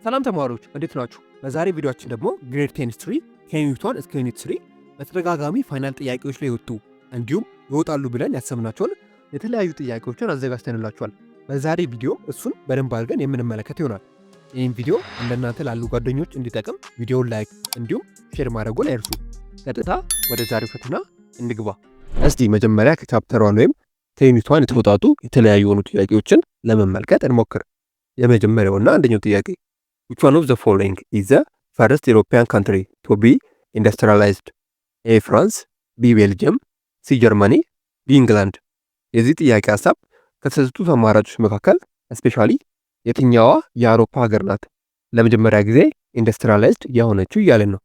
ሰላም ተማሪዎች እንዴት ናችሁ? በዛሬ ቪዲዮአችን ደግሞ ግሬድ 10 ሂስትሪ ከዩኒት 1 እስከ ዩኒት 3 በተደጋጋሚ ፋይናል ጥያቄዎች ላይ ወጡ እንዲሁም ይወጣሉ ብለን ያሰብናቸውን የተለያዩ ጥያቄዎችን አዘጋጅተንላችኋል። በዛሬ ቪዲዮ እሱን በደንብ አድርገን የምንመለከት ይሆናል። ይህን ቪዲዮ እንደናንተ ላሉ ጓደኞች እንዲጠቅም ቪዲዮውን ላይክ እንዲሁም ሼር ማድረጉን አይርሱ። ቀጥታ ወደ ዛሬው ፈተና እንግባ። እስቲ መጀመሪያ ከቻፕተር 1 ወይም ከዩኒት 1 የተወጣጡ የተለያዩ የሆኑ ጥያቄዎችን ለመመልከት እንሞክር። የመጀመሪያውና አንደኛው ጥያቄ Which one of the following is the first European country to be industrialized? A. France, B. Belgium, C. Germany, D. England. የዚህ ጥያቄ ሐሳብ ከተሰጡት አማራጮች መካከል ስፔሻሊ የትኛዋ የአውሮፓ ሀገር ናት ለመጀመሪያ ጊዜ ኢንዱስትሪያላይዝድ የሆነችው እያለን ነው።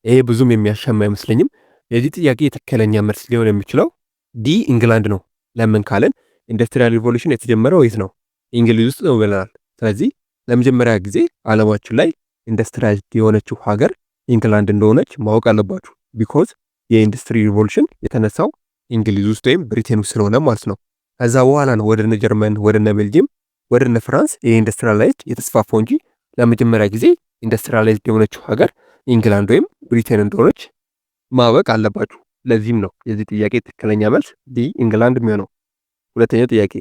ይሄ ብዙም የሚያሻማ አይመስለኝም። የዚህ ጥያቄ ትክክለኛ መልስ ሊሆን የሚችለው ዲ ኢንግላንድ ነው። ለምን ካለን ኢንዱስትሪያል ሪቮሉሽን የተጀመረው የት ነው? እንግሊዝ ውስጥ ነው ብለናል። ስለዚህ ለመጀመሪያ ጊዜ ዓለማችን ላይ ኢንዱስትሪያላይዝድ የሆነችው ሀገር ኢንግላንድ እንደሆነች ማወቅ አለባችሁ። ቢኮዝ የኢንዱስትሪ ሪቮሉሽን የተነሳው እንግሊዝ ውስጥ ወይም ብሪቴን ውስጥ ስለሆነ ማለት ነው። ከዛ በኋላ ነው ወደነ ጀርመን፣ ወደነ ቤልጂየም፣ ወደነ ፍራንስ የኢንዱስትሪያላይዝድ የተስፋፋው እንጂ ለመጀመሪያ ጊዜ ኢንዱስትሪያላይዝድ የሆነችው ሀገር ኢንግላንድ ወይም ብሪቴን እንደሆነች ማወቅ አለባችሁ። ለዚህም ነው የዚህ ጥያቄ ትክክለኛ መልስ ዲ ኢንግላንድ የሚሆነው። ሁለተኛው ጥያቄ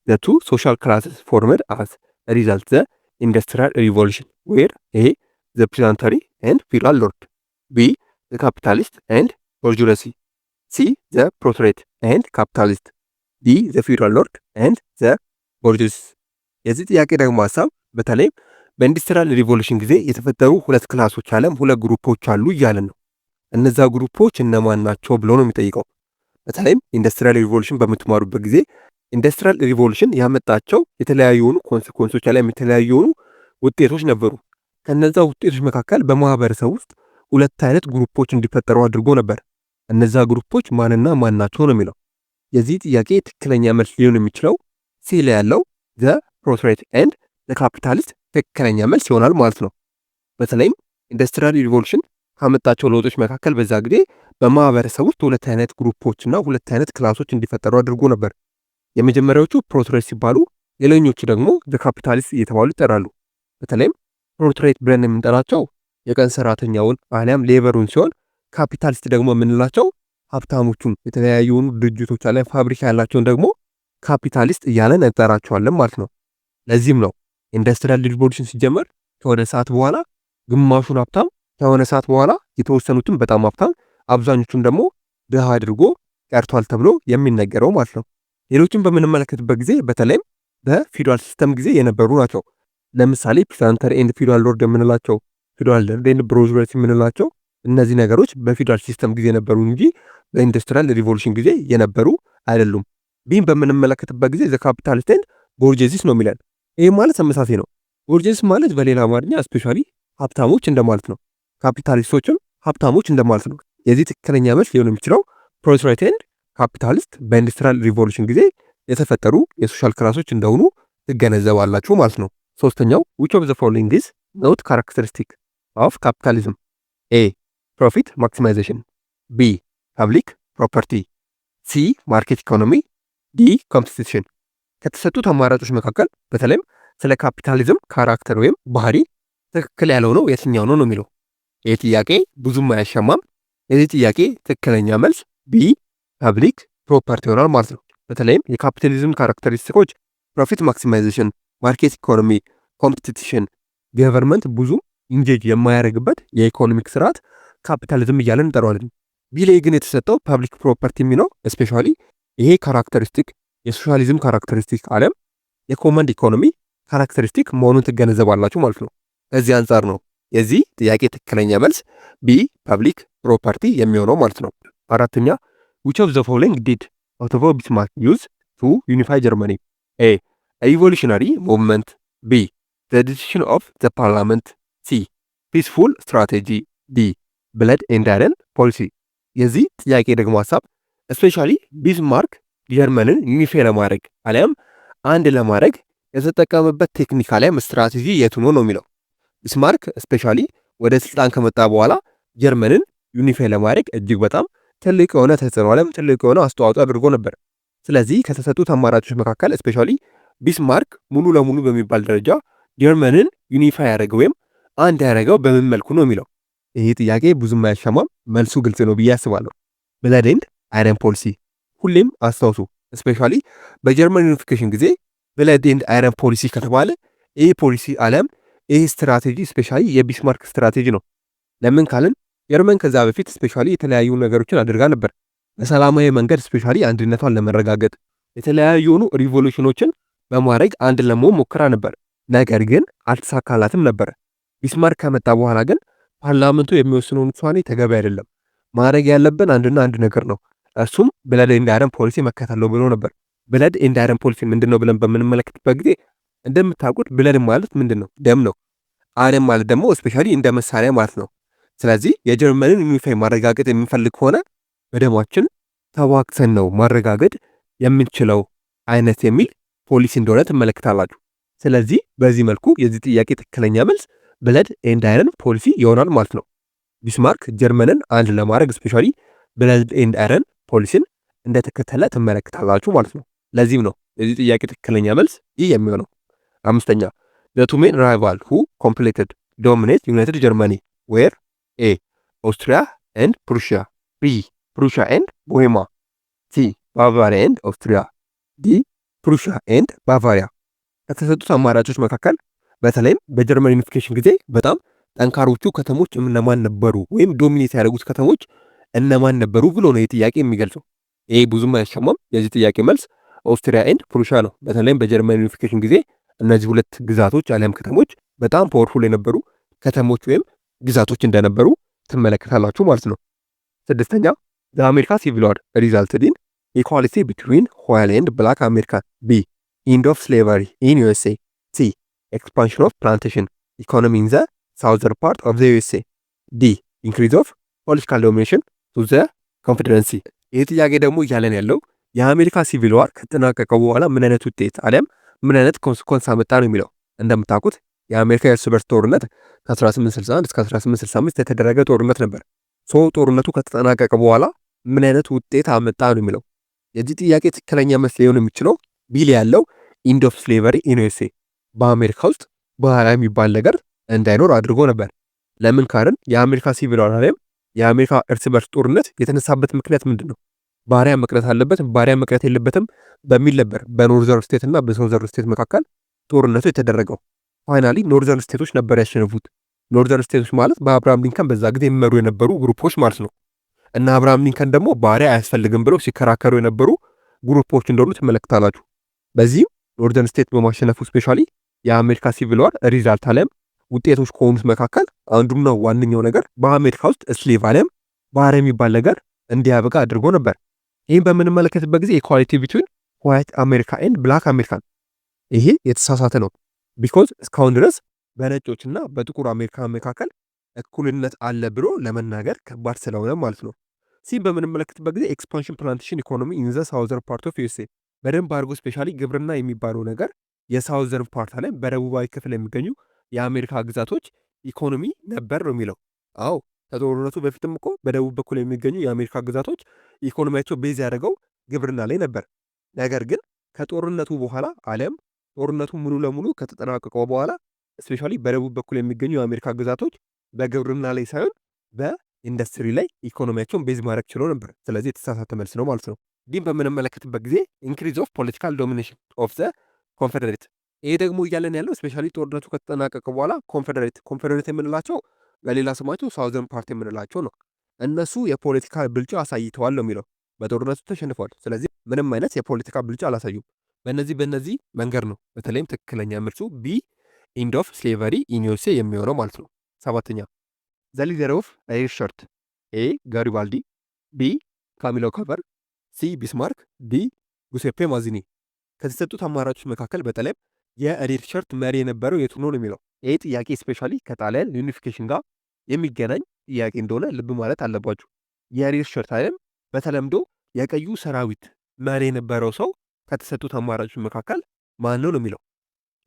the two social classes formed as a result the industrial revolution were A. the peasantry and feudal lord, B. the capitalist and bourgeoisie, C. the proletariat and capitalist, D. the feudal lord and the bourgeoisie. የዚህ ጥያቄ ደግሞ ሐሳብ በተለይም በኢንዱስትሪያል ሪቮሉሽን ጊዜ የተፈጠሩ ሁለት ክላሶች አለም ሁለት ግሩፖች አሉ እያለን ነው። እነዛ ግሩፖች እነማን ናቸው ብሎ ነው የሚጠይቀው። በተለይም ኢንዱስትሪያል ሪቮሉሽን በምትማሩበት ጊዜ ኢንዱስትሪያል ሪቮሉሽን ያመጣቸው የተለያዩ ኮንሲኩዌንሶች ላይ የተለያዩ ውጤቶች ነበሩ። ከነዛ ውጤቶች መካከል በማህበረሰብ ውስጥ ሁለት አይነት ግሩፖች እንዲፈጠሩ አድርጎ ነበር። እነዛ ግሩፖች ማንና ማን ናቸው ነው የሚለው። የዚህ ጥያቄ ትክክለኛ መልስ ሊሆን የሚችለው ሲ ላይ ያለው ዘ ፕሮሌታሪት ኤንድ ዘ ካፒታሊስት ትክክለኛ መልስ ይሆናል ማለት ነው። በተለይም ኢንዱስትሪያል ሪቮሉሽን ካመጣቸው ለውጦች መካከል በዛ ጊዜ በማህበረሰብ ውስጥ ሁለት አይነት ግሩፖችና ሁለት አይነት ክላሶች እንዲፈጠሩ አድርጎ ነበር። የመጀመሪያዎቹ ፕሮሌታሪት ሲባሉ ሌላኞቹ ደግሞ ዘ ካፒታሊስት እየተባሉ ይጠራሉ። በተለይም ፕሮሌታሪት ብለን የምንጠራቸው የቀን ሰራተኛውን አሊያም ሌበሩን ሲሆን ካፒታሊስት ደግሞ የምንላቸው ሀብታሞቹን የተለያዩ ድርጅቶች ላይ ፋብሪካ ያላቸውን ደግሞ ካፒታሊስት እያለን እንጠራቸዋለን ማለት ነው። ለዚህም ነው ኢንዱስትሪያል ሪቮሉሽን ሲጀመር ከሆነ ሰዓት በኋላ ግማሹን ሀብታም ከሆነ ሰዓት በኋላ የተወሰኑትን በጣም ሀብታም አብዛኞቹን ደግሞ ድሃ አድርጎ ቀርቷል ተብሎ የሚነገረው ማለት ነው። ሌሎችን በምንመለከትበት ጊዜ በተለይም በፊውዳል ሲስተም ጊዜ የነበሩ ናቸው። ለምሳሌ ፒሳንተር ኤንድ ፊውዳል ሎርድ የምንላቸው ፊውዳል ሎርድ ኤንድ ቦርዥዋሲ የምንላቸው እነዚህ ነገሮች በፊውዳል ሲስተም ጊዜ የነበሩ እንጂ በኢንዱስትሪያል ሪቮሉሽን ጊዜ የነበሩ አይደሉም። ቢም በምንመለከትበት ጊዜ ዘ ካፒታሊስት ኤንድ ቦርጄሲስ ነው የሚለን። ይህ ማለት ተመሳሳይ ነው። ቦርጄሲስ ማለት በሌላ አማርኛ ስፔሻሊ ሀብታሞች እንደማለት ነው። ካፒታሊስቶችም ሀብታሞች እንደማለት ነው። የዚህ ትክክለኛ መልስ ሊሆን የሚችለው ፕሮሌታሪት ኤንድ ካፒታሊስት በኢንዱስትሪያል ሪቮሉሽን ጊዜ የተፈጠሩ የሶሻል ክላሶች እንደሆኑ ትገነዘባላችሁ ማለት ነው። ሶስተኛው which of the following is not characteristic of capitalism? A. profit maximization, B. public property, C. market economy, D. competition. ከተሰጡት አማራጮች መካከል በተለይም ስለ ካፒታሊዝም ካራክተር ወይም ባህሪ ትክክል ያለው ነው የትኛው ነው የሚለው። ይህ ጥያቄ ብዙም አያሻማም። የዚህ ጥያቄ ትክክለኛ መልስ ቢ ፐብሊክ ፕሮፐርቲ ይሆናል ማለት ነው። በተለይም የካፒታሊዝም ካራክተሪስቲኮች ፕሮፊት ማክሲማይዜሽን፣ ማርኬት ኢኮኖሚ፣ ኮምፒቲሽን፣ ገቨርንመንት ብዙ ኢንጌጅ የማያደርግበት የኢኮኖሚክ ስርዓት ካፒታሊዝም እያለን እንጠራዋለን። ቢ ላይ ግን የተሰጠው ፐብሊክ ፕሮፐርቲ የሚለው ስፔሻሊ ይሄ ካራክተሪስቲክ የሶሻሊዝም ካራክተሪስቲክ አለም የኮመንድ ኢኮኖሚ ካራክተሪስቲክ መሆኑን ትገነዘባላችሁ ማለት ነው። ከዚህ አንጻር ነው የዚህ ጥያቄ ትክክለኛ መልስ ቢ ፐብሊክ ፕሮፐርቲ የሚሆነው ማለት ነው። አራተኛ which of the following did Otto Bismarck use to unify Germany? A. a revolutionary movement, B. the decision of the parliament, C. peaceful strategy, D. blood and iron policy. የዚህ ጥያቄ ደግሞ ሐሳብ ስፔሻሊ ቢስማርክ ጀርመንን ዩኒፋይ ለማድረግ አሊያም አንድ ለማድረግ የተጠቀመበት ቴክኒክ አሊያም ስትራቴጂ የቱ ነው የሚለው። ቢስማርክ ስፔሻሊ ወደ ስልጣን ከመጣ በኋላ ጀርመንን ዩኒፋይ ለማድረግ እጅግ በጣም ትልቅ የሆነ ተጽዕኖ አለም ትልቅ የሆነ አስተዋጽኦ አድርጎ ነበር። ስለዚህ ከተሰጡት አማራጮች መካከል ስፔሻሊ ቢስማርክ ሙሉ ለሙሉ በሚባል ደረጃ ጀርመንን ዩኒፋይ ያደረገው ወይም አንድ ያደረገው በምን መልኩ ነው የሚለው። ይህ ጥያቄ ብዙም አያሻማም፣ መልሱ ግልጽ ነው ብዬ አስባለሁ። ብለድ ኤንድ አይረን ፖሊሲ ሁሌም አስታውሱ። ስፔሻሊ በጀርመን ዩኒፊኬሽን ጊዜ ብለድ ኤንድ አይረን ፖሊሲ ከተባለ ይህ ፖሊሲ አለም ይህ ስትራቴጂ ስፔሻሊ የቢስማርክ ስትራቴጂ ነው። ለምን ካልን ጀርመን ከዛ በፊት ስፔሻሊ የተለያዩ ነገሮችን አድርጋ ነበር። በሰላማዊ መንገድ ስፔሻሊ አንድነቷን ለመረጋገጥ የተለያዩ ሪቮሉሽኖችን በማድረግ አንድ ለመሆን ሞክራ ነበር። ነገር ግን አልተሳካላትም ነበር። ቢስማርክ ከመጣ በኋላ ግን ፓርላመንቱ የሚወስነውን ውሳኔ ተገቢ አይደለም፣ ማድረግ ያለብን አንድና አንድ ነገር ነው፣ እሱም ብለድ ኤንድ አይረን ፖሊሲ መከተል ነው ብሎ ነበር። ብለድ ኤንድ አይረን ፖሊሲ ምንድን ነው ብለን በምንመለከትበት ጊዜ እንደምታውቁት ብለድ ማለት ምንድን ነው? ደም ነው። አይረን ማለት ደግሞ ስፔሻሊ እንደ መሳሪያ ማለት ነው። ስለዚህ የጀርመንን ዩኒፋይ ማረጋገጥ የምንፈልግ ከሆነ በደማችን ተዋግተን ነው ማረጋገጥ የምንችለው አይነት የሚል ፖሊሲ እንደሆነ ትመለከታላችሁ። ስለዚህ በዚህ መልኩ የዚህ ጥያቄ ትክክለኛ መልስ ብለድ ኤንድ አይረን ፖሊሲ ይሆናል ማለት ነው። ቢስማርክ ጀርመንን አንድ ለማድረግ ስፔሻሊ ብለድ ኤንድ አይረን ፖሊሲን እንደተከተለ ትመለከታላችሁ ማለት ነው። ለዚህም ነው የዚህ ጥያቄ ትክክለኛ መልስ ይህ የሚሆነው። አምስተኛ the two main rival who completed dominate United Germany were A Austria and Prussia, B Prussia and Bohemia, C Bavaria and Austria, D Prussia and Bavaria። ከተሰጡት አማራጮች መካከል በተለይም በጀርመን ዩኒፊኬሽን ጊዜ በጣም ጠንካሮቹ ከተሞች እነማን ነበሩ ወይም ዶሚኔት ያደረጉት ከተሞች እነማን ነበሩ ብሎ ነው የጥያቄ የሚገልጸው። ይሄ ብዙም አያሻማም። የዚህ ጥያቄ መልስ ኦስትሪያ ኤንድ ፕሩሺያ ነው። በተለይም በጀርመን ዩኒፊኬሽን ጊዜ እነዚህ ሁለት ግዛቶች አሊያም ከተሞች በጣም ፓወርፉል የነበሩ ከተሞች ወይም ግዛቶች እንደነበሩ ትመለከታላችሁ ማለት ነው። ስድስተኛ የአሜሪካ ሲቪል ዋር ሪዛልትድ ኢን ኢኳሊቲ ቢትዊን ዋይት ኤንድ ብላክ አሜሪካን፣ ቢ ኢንድ ኦፍ ስሌቨሪ ኢን ዩኤስኤ፣ ሲ ኤክስፓንሽን ኦፍ ፕላንቴሽን ኢኮኖሚ ኢን ዘ ሳውዘርን ፓርት ኦፍ ዘ ዩኤስኤ፣ ዲ ኢንክሪዝ ኦፍ ፖለቲካል ዶሚኔሽን ቱ ዘ ኮንፌደረንሲ። ይህ ጥያቄ ደግሞ እያለን ያለው የአሜሪካ ሲቪል ዋር ከተጠናቀቀው በኋላ ምን አይነት ውጤት አሊያም ምን አይነት ኮንስኮንስ አመጣ ነው የሚለው። እንደምታውቁት የአሜሪካ የእርስ በርስ ጦርነት ከ1861 እስከ 1865 የተደረገ ጦርነት ነበር። ጦርነቱ ከተጠናቀቀ በኋላ ምን አይነት ውጤት አመጣ ነው የሚለው። የዚህ ጥያቄ ትክክለኛ መልስ ሊሆን የሚችለው ቢል ያለው ኢንድ ኦፍ ስሌቨሪ ኢን ዩኤስኤ በአሜሪካ ውስጥ ባህሪያ የሚባል ነገር እንዳይኖር አድርጎ ነበር። ለምን ካልን የአሜሪካ ሲቪል ዋር አሊያም የአሜሪካ እርስ በርስ ጦርነት የተነሳበት ምክንያት ምንድን ነው? ባሪያ መቅረት አለበት፣ ባሪያ መቅረት የለበትም በሚል ነበር በኖርዘርን ስቴት እና በሳውዘርን ስቴት መካከል ጦርነቱ የተደረገው። ፋይናሊ ኖርዘርን ስቴቶች ነበር ያሸነፉት። ኖርዘርን ስቴቶች ማለት በአብርሃም ሊንከን በዛ ጊዜ የሚመሩ የነበሩ ግሩፖች ማለት ነው። እና አብርሃም ሊንከን ደግሞ ባሪያ አያስፈልግም ብለው ሲከራከሩ የነበሩ ግሩፖች እንደሆኑ ትመለከታላችሁ። በዚህም ኖርዘርን ስቴት በማሸነፉ ስፔሻሊ የአሜሪካ ሲቪል ዋር ሪዛልት አለም ውጤቶች ከሆኑት መካከል አንዱና ዋነኛው ነገር በአሜሪካ ውስጥ ስሌቭ አለም ባሪያ የሚባል ነገር እንዲያበቃ አድርጎ ነበር። ይህም በምንመለከትበት ጊዜ ኢኳሊቲ ቢትዊን ዋይት አሜሪካ ኤንድ ብላክ አሜሪካን፣ ይሄ የተሳሳተ ነው። ቢኮዝ እስካሁን ድረስ በነጮችና በጥቁር አሜሪካ መካከል እኩልነት አለ ብሎ ለመናገር ከባድ ስለሆነ ማለት ነው። ሲም በምንመለከትበት ጊዜ ኤክስፓንሽን ፕላንቴሽን ኢኮኖሚ ኢን ዘ ሳውዘርን ፓርት ኦፍ ዩኤስኤ በደንብ አድርጎ ስፔሻሊ ግብርና የሚባለው ነገር የሳውዘርን ፓርት ላይ በደቡባዊ ክፍል የሚገኙ የአሜሪካ ግዛቶች ኢኮኖሚ ነበር ነው የሚለው። አዎ ከጦርነቱ በፊትም እኮ በደቡብ በኩል የሚገኙ የአሜሪካ ግዛቶች ኢኮኖሚያቸው ቤዝ ያደረገው ግብርና ላይ ነበር። ነገር ግን ከጦርነቱ በኋላ አለም ጦርነቱ ሙሉ ለሙሉ ከተጠናቀቀው በኋላ ስፔሻሊ በደቡብ በኩል የሚገኙ የአሜሪካ ግዛቶች በግብርና ላይ ሳይሆን በኢንዱስትሪ ላይ ኢኮኖሚያቸውን ቤዝ ማድረግ ችሎ ነበር። ስለዚህ የተሳሳተ መልስ ነው ማለት ነው። ዲን በምንመለከትበት ጊዜ ኢንክሪዝ ኦፍ ፖለቲካል ዶሚኔሽን ኦፍ ዘ ኮንፌደሬት፣ ይሄ ደግሞ እያለን ያለው ስፔሻሊ ጦርነቱ ከተጠናቀቀ በኋላ ኮንፌደሬት የምንላቸው በሌላ ስማቸው ሳውዘርን ፓርቲ የምንላቸው ነው። እነሱ የፖለቲካ ብልጫ አሳይተዋል ነው የሚለው። በጦርነቱ ተሸንፈዋል። ስለዚህ ምንም አይነት የፖለቲካ ብልጫ አላሳዩም። በእነዚህ መንገድ ነው በተለይም ትክክለኛ መልሱ ቢ ኢንድ ኦፍ ስሌቨሪ ኢን ዩኤስኤ የሚሆነው ማለት ነው። ሰባተኛ ዘ ሊደር ኦፍ ሬድ ሸርት፣ ኤ ጋሪባልዲ፣ ቢ ካሚሎ ካቨር፣ ሲ ቢስማርክ፣ ዲ ጉሴፔ ማዚኒ። ከተሰጡት አማራጮች መካከል በተለይም የሬድ ሸርት መሪ የነበረው የቱ ነው የሚለው። ይህ ጥያቄ ስፔሻሊ ከጣሊያን ዩኒፊኬሽን ጋር የሚገናኝ ጥያቄ እንደሆነ ልብ ማለት አለባችሁ። የሬድ ሸርት አይደለም በተለምዶ የቀዩ ሰራዊት መሪ የነበረው ሰው ከተሰጡት አማራጮች መካከል ማን ነው የሚለው።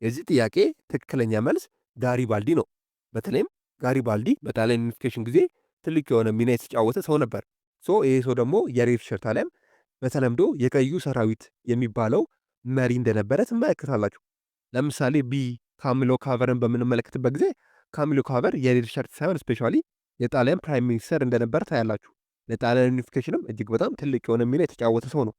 የዚህ ጥያቄ ትክክለኛ መልስ ጋሪባልዲ ነው። በተለይም ጋሪባልዲ በጣሊያን ዩኒፊኬሽን ጊዜ ትልቅ የሆነ ሚና የተጫወተ ሰው ነበር። ይሄ ሰው ደግሞ የሬድ ሸርት አለም በተለምዶ የቀዩ ሰራዊት የሚባለው መሪ እንደነበረ ትመለከታላችሁ። ለምሳሌ ቢ ካሚሎ ካቨርን በምንመለከትበት ጊዜ ካሚሎ ካቨር የሪቻርድ ሳይሆን ስፔሻሊ የጣሊያን ፕራይም ሚኒስተር እንደነበር ታያላችሁ። ለጣሊያን ዩኒፊኬሽንም እጅግ በጣም ትልቅ የሆነ ሚና የተጫወተ ሰው ነው።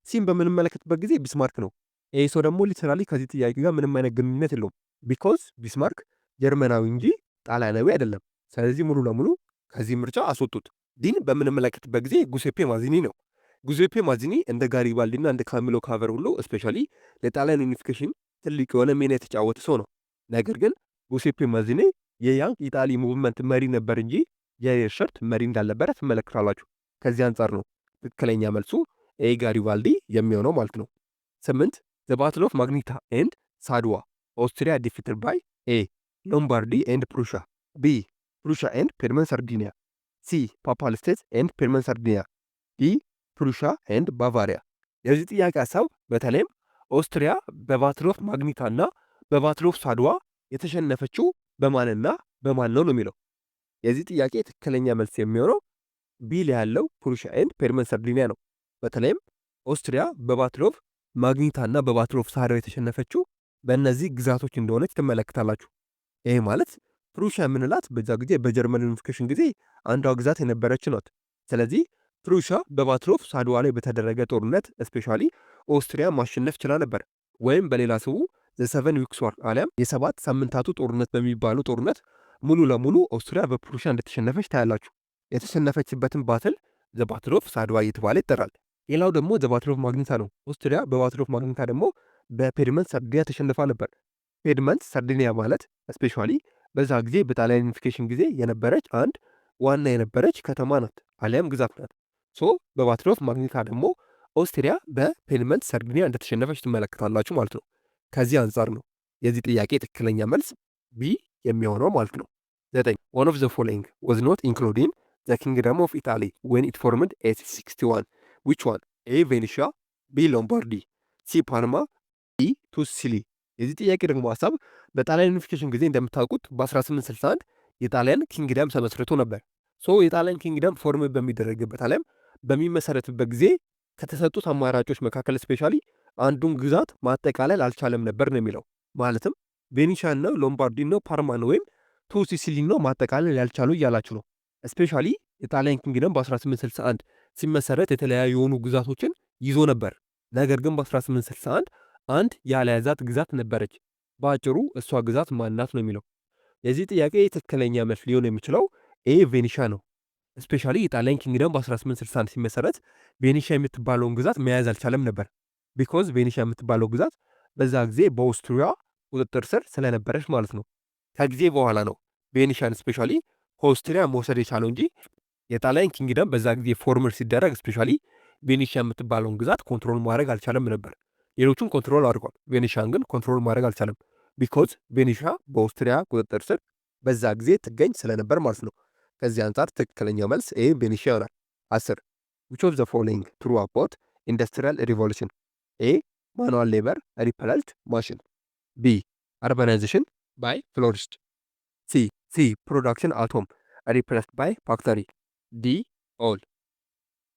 ሲም በምንመለከትበት ጊዜ ቢስማርክ ነው። ይህ ሰው ደግሞ ሊተራሊ ከዚህ ጥያቄ ጋር ምንም አይነት ግንኙነት የለውም። ቢኮዝ ቢስማርክ ጀርመናዊ እንጂ ጣሊያናዊ አይደለም። ስለዚህ ሙሉ ለሙሉ ከዚህ ምርጫ አስወጡት። ዲን በምንመለከትበት ጊዜ ጉሴፔ ማዚኒ ነው። ጉዜፔ ማዚኒ እንደ ጋሪባልዲና እንደ ካሚሎ ካቨር ሁሉ ስፔሻሊ ለጣሊያን ዩኒፊኬሽን ትልቅ የሆነ ሚና የተጫወተ ሰው ነው። ነገር ግን ጉሴፔ ማዚኒ የያንግ ኢጣሊ ሙቭመንት መሪ ነበር እንጂ የሸርት መሪ እንዳልነበረ ትመለከታላችሁ። ከዚህ አንጻር ነው ትክክለኛ መልሱ ኤ ጋሪባልዲ የሚሆነው ማለት ነው። 8 ዘ ባትል ኦፍ ማግኒታ ኤንድ ሳድዋ ኦስትሪያ ዲፊትድ ባይ ኤ ሎምባርዲ ኤንድ ፕሩሻ፣ ቢ ፕሩሻ ኤንድ ፔርመን ሳርዲኒያ፣ ሲ ፓፓል ስቴትስ ኤንድ ፔርመን ሳርዲኒያ፣ ዲ ፕሩሻ ኤንድ ባቫሪያ። የዚህ ጥያቄ ሀሳብ በተለይም ኦስትሪያ በባትል ኦፍ ማግኒታ እና በባትል ኦፍ ሳድዋ የተሸነፈችው በማንና በማን ነው የሚለው። የዚህ ጥያቄ ትክክለኛ መልስ የሚሆነው ቢ ላይ ያለው ፕሩሻ ኤንድ ፔርመን ሳርዲኒያ ነው። በተለይም ኦስትሪያ በባትል ኦፍ ማግኒታ እና በባትል ኦፍ ሳድዋ የተሸነፈችው በእነዚህ ግዛቶች እንደሆነች ትመለከታላችሁ። ይሄ ማለት ፕሩሻ የምንላት በዛ ጊዜ በጀርመን ዩኒፊኬሽን ጊዜ አንዷ ግዛት የነበረች ናት። ስለዚህ ፕሩሻ በባትል ኦፍ ሳድዋ ላይ በተደረገ ጦርነት ስፔሻሊ ኦስትሪያ ማሸነፍ ችላ ነበር። ወይም በሌላ ስሙ ዘ7 ዊክስ ዋር አሊያም የሰባት ሳምንታቱ ጦርነት በሚባሉ ጦርነት ሙሉ ለሙሉ ኦስትሪያ በፕሩሻ እንደተሸነፈች ታያላችሁ። የተሸነፈችበትን ባትል ዘ ባትል ኦፍ ሳድዋ እየተባለ ይጠራል። ሌላው ደግሞ ዘ ባትል ኦፍ ማግኒታ ነው። ኦስትሪያ በባትል ኦፍ ማግኒታ ደግሞ በፔድመንት ሳርዲኒያ ተሸንፋ ነበር። ፔድመንት ሳርዲኒያ ማለት ስፔሻሊ በዛ ጊዜ በጣሊያን ዩኒፊኬሽን ጊዜ የነበረች አንድ ዋና የነበረች ከተማ ናት አሊያም ግዛት ናት። ሶ በባትል ኦፍ ማግኒታ ደግሞ ኦስትሪያ በፔድመንት ሳርዲኒያ እንደተሸነፈች ትመለከታላችሁ ማለት ነው። ከዚህ አንጻር ነው የዚህ ጥያቄ ትክክለኛ መልስ ቢ የሚሆነው ማለት ነው። 9 one of the following was not included in the kingdom of Italy when it formed 861 which one? A ቬኔሺያ፣ ቢ ሎምባርዲ፣ ሲ ፓርማ፣ ዲ ቱሲሊ። የዚህ ጥያቄ ደግሞ ሀሳብ በጣሊያን ዩኒፊኬሽን ጊዜ እንደምታውቁት በ1861 የጣሊያን ኪንግደም ተመስርቶ ነበር። ሶ የጣሊያን ኪንግደም ፎርም በሚደረግበት አለም በሚመሰረትበት ጊዜ ከተሰጡት አማራጮች መካከል ስፔሻሊ አንዱን ግዛት ማጠቃለል አልቻለም ነበር ነው የሚለው። ማለትም ቬኔሺያን ነው፣ ሎምባርዲን ነው፣ ፓርማን ወይም ቱሲሲሊ ነው ማጠቃለል ያልቻሉ እያላችሁ ነው። ስፔሻሊ የጣሊያን ኪንግደም በ1861 ሲመሰረት የተለያዩ የሆኑ ግዛቶችን ይዞ ነበር። ነገር ግን በ1861 አንድ ያለያዛት ግዛት ነበረች። በአጭሩ እሷ ግዛት ማናት ነው የሚለው። የዚህ ጥያቄ ትክክለኛ መልስ ሊሆን የሚችለው ኤ ቬኔሺያ ነው። ስፔሻሊ የጣሊያን ኪንግደም በ1861 ሲመሰረት ቬኔሺያ የምትባለውን ግዛት መያዝ አልቻለም ነበር። ቢኮዝ ቬኔሺያ የምትባለው ግዛት በዛ ጊዜ በኦስትሪያ ቁጥጥር ስር ስለነበረች ማለት ነው። ከጊዜ በኋላ ነው ቬኔሺያን ስፔሻሊ ከኦስትሪያ መውሰድ የቻለው እንጂ የጣሊያን ኪንግደም በዛ ጊዜ ፎርመር ሲደረግ ስፔሻሊ ቬኔሺያ የምትባለውን ግዛት ኮንትሮል ማድረግ አልቻለም ነበር። ሌሎቹን ኮንትሮል አድርጓል፣ ቬኔሺያን ግን ኮንትሮል ማድረግ አልቻለም። ቢኮዝ ቬኔሺያ በኦስትሪያ ቁጥጥር ስር በዛ ጊዜ ትገኝ ስለነበር ማለት ነው። ከዚህ አንጻር ትክክለኛ መልስ ኤ ቬኔሺያ ይሆናል። 10 which of the following true about industrial revolution? A manual labor repelled machine, B urbanization by flourished, C production at home replaced by factory, ዲ ኦል።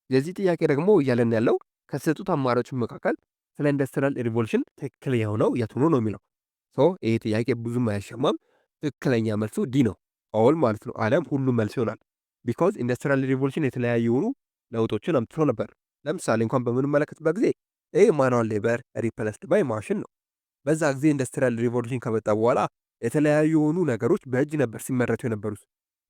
የዚህ ጥያቄ ደግሞ እያለን ያለው ከተሰጡት አማራጮች መካከል ስለ ኢንዱስትሪያል ሪቮሉሽን ትክክል የሆነው የቱ ነው የሚለው። ይህ ጥያቄ ብዙም አያሻማም። ትክክለኛ መልሱ ዲ ነው፣ ኦል ማለት ነው። አለም ሁሉም መልስ ይሆናል። ቢኮዝ ኢንዱስትሪያል ሪቮሉሽን የተለያዩ የሆኑ ለውጦችን አምጥቶ ነበር። ለምሳሌ እንኳን በምንመለከትበት ጊዜ ይህ ማኑዋል ሌበር ሪፕሌስድ ባይ ማሽን ነው። በዛ ጊዜ ኢንዱስትሪያል ሪቮሉሽን ከመጣ በኋላ የተለያዩ የሆኑ ነገሮች በእጅ ነበር ሲመረቱ የነበሩት።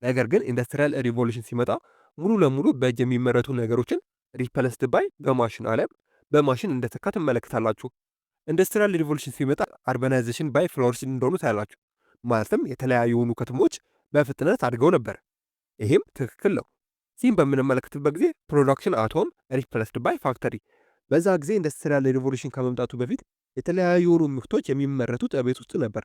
ነገር ግን ኢንዱስትሪያል ሪቮሉሽን ሲመጣ ሙሉ ለሙሉ በእጅ የሚመረቱ ነገሮችን ሪፕሌስድ ባይ በማሽን አለም በማሽን እንደተካ ትመለከታላችሁ። ኢንዱስትሪያል ሪቮሉሽን ሲመጣ አርባናይዜሽን ባይ ፍሎሪሽን እንደሆኑ ታያላችሁ። ማለትም የተለያዩ የሆኑ ከተሞች በፍጥነት አድገው ነበር። ይሄም ትክክል ነው። ሲም በምንመለከትበት ጊዜ ፕሮዳክሽን አት ሆም ሪፕሌስድ ባይ ፋክተሪ። በዛ ጊዜ ኢንዱስትሪያል ሪቮሉሽን ከመምጣቱ በፊት የተለያዩ የሆኑ ምርቶች የሚመረቱት ቤት ውስጥ ነበር።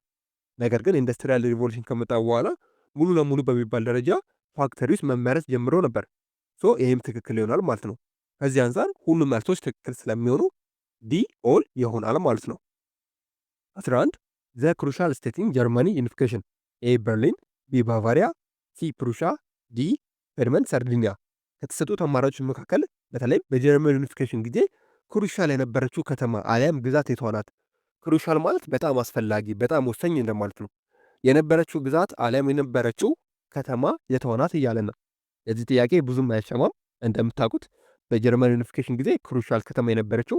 ነገር ግን ኢንዱስትሪያል ሪቮሉሽን ከመጣ በኋላ ሙሉ ለሙሉ በሚባል ደረጃ ፋክተሪ ውስጥ መመረት ጀምሮ ነበር። ይህም ትክክል ይሆናል ማለት ነው። ከዚህ አንጻር ሁሉም መልሶች ትክክል ስለሚሆኑ ዲ ኦል ይሆናል ማለት ነው። 11 ዘ ክሩሻል ስቴት ኢን ጀርመኒ ዩኒፊኬሽን፣ ኤ በርሊን፣ ቢ ባቫሪያ፣ ሲ ፕሩሻ፣ ዲ ፔድመንት ሳርዲኒያ። ከተሰጡት አማራጮች መካከል በተለይ በጀርመን ዩኒፊኬሽን ጊዜ ክሩሻል የነበረችው ከተማ አሊያም ግዛት የቷ ናት? ክሩሻል ማለት በጣም አስፈላጊ፣ በጣም ወሳኝ እንደማለት ነው። የነበረችው ግዛት አሊያም የነበረችው ከተማ የተሆናት እያለን ነው። የዚህ ጥያቄ ብዙም አይሰማም። እንደምታውቁት በጀርመን ዩኒፊኬሽን ጊዜ ክሩሻል ከተማ የነበረችው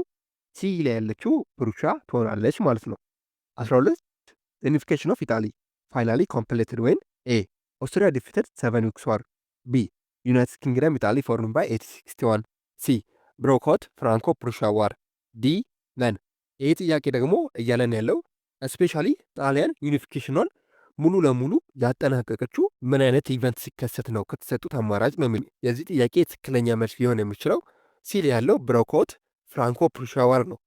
ሲ ላይ ያለችው ፕሩሻ ትሆናለች ማለት ነው። 12 ዩኒፊኬሽን ኦፍ ኢጣሊ ፋይናሊ ኮምፕሌትድ ወይን ኤ ኦስትሪያ ዲፊትድ 7 ዊክስ ዋር፣ ቢ ዩናይትድ ኪንግደም ኢጣሊ ፎርም ባይ 1861፣ ሲ ብሮኮት ፍራንኮ ፕሩሻ ዋር፣ ዲ ነን። ይህ ጥያቄ ደግሞ እያለን ያለው እስፔሻሊ ጣሊያን ዩኒፊኬሽኗን ሙሉ ለሙሉ ያጠናቀቀችው ምን አይነት ኢቨንት ሲከሰት ነው ከተሰጡት አማራጭ ነው የሚል። የዚህ ጥያቄ ትክክለኛ መልስ ሊሆን የሚችለው ሲል ያለው ብሮኮት ፍራንኮ ፕሩሻ ዋር ነው።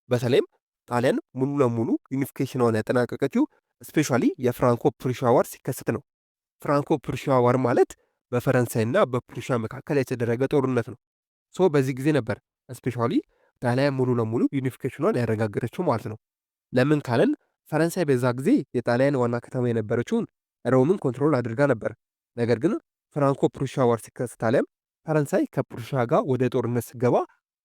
በተለይም ጣሊያን ሙሉ ለሙሉ ዩኒፊኬሽኗን ያጠናቀቀችው እስፔሻሊ የፍራንኮ ፕሩሻ ዋር ሲከሰት ነው። ፍራንኮ ፕሩሻ ዋር ማለት በፈረንሳይና በፕሩሻ መካከል የተደረገ ጦርነት ነው። ሶ በዚህ ጊዜ ነበር እስፔሻሊ ጣሊያን ሙሉ ለሙሉ ዩኒፊኬሽኗን ያረጋገጠችው ማለት ነው። ለምን ካለን ፈረንሳይ በዛ ጊዜ የጣሊያን ዋና ከተማ የነበረችውን ሮምን ኮንትሮል አድርጋ ነበር። ነገር ግን ፍራንኮ ፕሩሻ ዋር ሲከሰት ጣሊያን ፈረንሳይ ከፕሩሻ ጋር ወደ ጦርነት ስገባ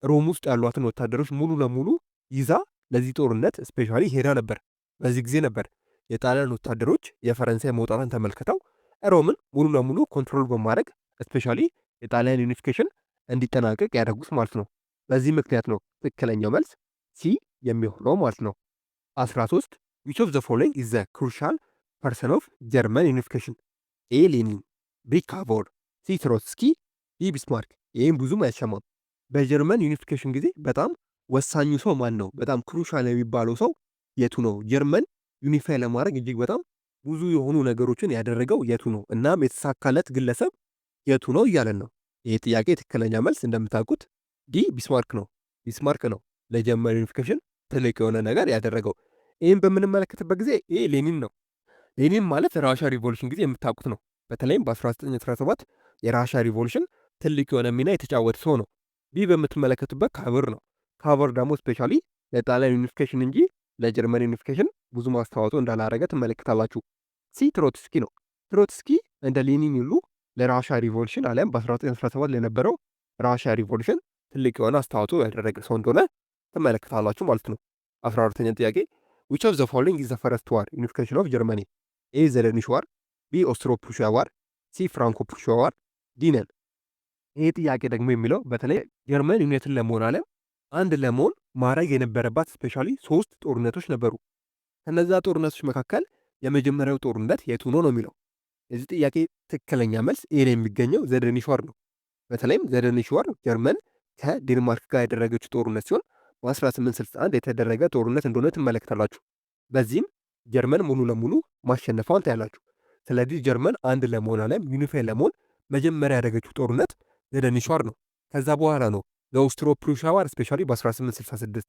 ሮም ውስጥ ያሏትን ወታደሮች ሙሉ ለሙሉ ይዛ ለዚህ ጦርነት ስፔሻሊ ሄዳ ነበር። በዚህ ጊዜ ነበር የጣሊያን ወታደሮች የፈረንሳይ መውጣትን ተመልክተው ሮምን ሙሉ ለሙሉ ኮንትሮል በማድረግ ስፔሻሊ የጣሊያን ዩኒፊኬሽን እንዲጠናቀቅ ያደርጉት ማለት ነው። በዚህ ምክንያት ነው ትክክለኛው መልስ ሲ የሚሆነው ማለት ነው። 13 ዊች ኦፍ ዘ ፎሎዊንግ ኢዝ ዘ ክሩሻል ፐርሰን ኦፍ ጀርመን ዩኒፊኬሽን? ኤ ሌኒን፣ ቢ ካቮር፣ ሲ ትሮትስኪ፣ ዲ ቢስማርክ። ይህም ብዙም አይሰማም። በጀርመን ዩኒፊኬሽን ጊዜ በጣም ወሳኙ ሰው ማን ነው? በጣም ክሩሻል የሚባለው ሰው የቱ ነው? ጀርመን ዩኒፋይ ለማድረግ እጅግ በጣም ብዙ የሆኑ ነገሮችን ያደረገው የቱ ነው? እናም የተሳካለት ግለሰብ የቱ ነው እያለን ነው። ይህ ጥያቄ ትክክለኛ መልስ እንደምታውቁት ዲ ቢስማርክ ነው። ቢስማርክ ነው ለጀርመን ዩኒፊኬሽን ትልቅ የሆነ ነገር ያደረገው። ይህም በምንመለከትበት ጊዜ ይህ ሌኒን ነው። ሌኒን ማለት ራሻ ሪቮሉሽን ጊዜ የምታውቁት ነው። በተለይም በ1917 የራሻ ሪቮሉሽን ትልቅ የሆነ ሚና የተጫወተ ሰው ነው። ቢ በምትመለከቱበት ካቨር ነው። ካቨር ደግሞ ስፔሻሊ ለጣሊያን ዩኒፊኬሽን እንጂ ለጀርመን ዩኒፊኬሽን ብዙ ማስተዋጽኦ እንዳላረገ ትመለከታላችሁ። ሲ ትሮትስኪ ነው። ትሮትስኪ እንደ ሌኒን ሁሉ ለራሻ ሪቮሉሽን አሊያም በ1917 ለነበረው ራሻ ሪቮሉሽን ትልቅ የሆነ አስተዋጽኦ ያደረገ ሰው እንደሆነ ትመለከታላችሁ ማለት ነው። 14ኛ ጥያቄ which of the following is the first war unification of Germany? A the Danish war፣ B Austro-Prussia war፣ C Franco-Prussia war፣ D ነን። ይህ ጥያቄ ደግሞ የሚለው በተለይ ጀርመን ዩኒትን ለመሆን አለም አንድ ለመሆን ማድረግ የነበረባት ስፔሻሊ 3 ጦርነቶች ነበሩ። ከነዛ ጦርነቶች መካከል የመጀመሪያው ጦርነት የቱ ነው የሚለው። የዚህ ጥያቄ ትክክለኛ መልስ ኤ ላይ የሚገኘው ዘ ዳኒሽ ዋር ነው። በተለይም ዘ ዳኒሽ ዋር ጀርመን ከዴንማርክ ጋር ያደረገችው ጦርነት ሲሆን በ1861 የተደረገ ጦርነት እንደሆነ ትመለከታላችሁ። በዚህም ጀርመን ሙሉ ለሙሉ ማሸነፏን ታያላችሁ። ስለዚህ ጀርመን አንድ ለመሆን አለም ዩኒፋይ ለመሆን መጀመሪያ ያደረገችው ጦርነት ዘ ዳኒሽ ዋር ነው። ከዛ በኋላ ነው ለኦስትሮ ፕሩሻ ዋር ስፔሻሊ በ1866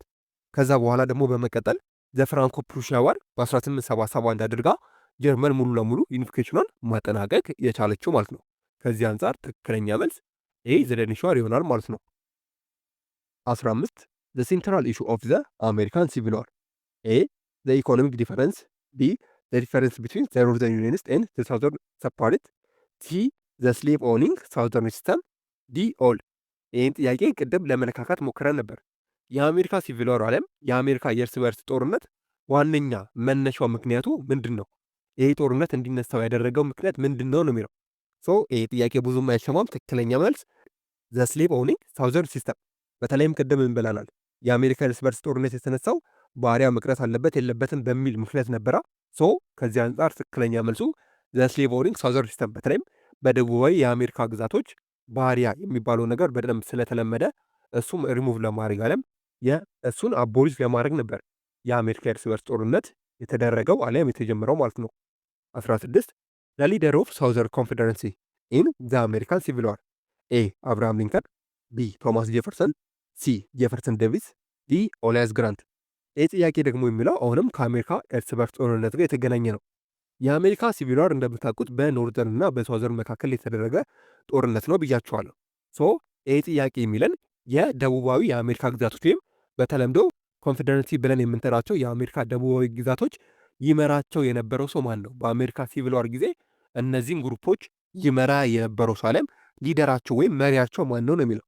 ከዛ በኋላ ደግሞ በመቀጠል ዘፍራንኮ ፕሩሻ ዋር በ1877 አድርጋ ጀርመን ሙሉ ለሙሉ ዩኒፊኬሽኗን ማጠናቀቅ የቻለችው ማለት ነው። ከዚህ አንጻር ትክክለኛ መልስ ይህ ዘ ዳኒሽ ዋር ይሆናል ማለት ነው። 15 the central issue of the American Civil War? A the economic difference፣ B the difference between the northern Unionists and the southern separate፣ C the slave owning southern system፣ D all። ይህን ጥያቄ ቅድም ለመለካካት ሞክረን ነበር። የአሜሪካ ሲቪል ዋር አለም የአሜሪካ የእርስ በርስ ጦርነት ዋነኛ መነሻው ምክንያቱ ምንድን ነው? ይህ ጦርነት እንዲነሳው ያደረገው ምክንያት ምንድን ነው ነው የሚለው። ይህ ጥያቄ ብዙም አይሰማም። ትክክለኛ መልስ ዘ ስሌቭ ኦውኒንግ ሳውዘርን ሲስተም። በተለይም ቅድም እንበላናል የአሜሪካ እርስ በርስ ጦርነት የተነሳው ባሪያ መቅረት አለበት የለበትም በሚል ምክንያት ነበራ። ከዚህ አንጻር ትክክለኛ መልሱ ዘ ስሌቭ ኦውኒንግ ሳውዘርን ሲስተም። በተለይም በደቡባዊ የአሜሪካ ግዛቶች ባሪያ የሚባለው ነገር በደንብ ስለተለመደ እሱም ሪሙቭ ለማድረግ አለም እሱን አቦሊሽ ለማድረግ ነበር የአሜሪካ እርስ በርስ ጦርነት የተደረገው አሊያም የተጀመረው ማለት ነው። 16 ዘ ሊደር ኦፍ ሳውዘርን ኮንፌደረንሲ ኢን ዘ አሜሪካን ሲቪል ዋር? ኤ አብርሃም ሊንከን፣ ቢ ቶማስ ጄፈርሰን፣ ሲ ጄፈርሰን ዴቪስ፣ ዲ ኦሊያስ ግራንት። ይህ ጥያቄ ደግሞ የሚለው አሁንም ከአሜሪካ እርስ በርስ ጦርነት ጋር የተገናኘ ነው። የአሜሪካ ሲቪል ዋር እንደምታውቁት በኖርዘርን እና በሳውዘርን መካከል የተደረገ ጦርነት ነው ብያቸዋለሁ። ይህ ጥያቄ የሚለን የደቡባዊ የአሜሪካ ግዛቶች ወይም በተለምዶ ኮንፌደረንሲ ብለን የምንጠራቸው የአሜሪካ ደቡባዊ ግዛቶች ይመራቸው የነበረው ሰው ማን ነው? በአሜሪካ ሲቪል ዋር ጊዜ እነዚህን ግሩፖች ይመራ የነበረው ሰው አለም ሊደራቸው ወይም መሪያቸው ማን ነው ነው የሚለው።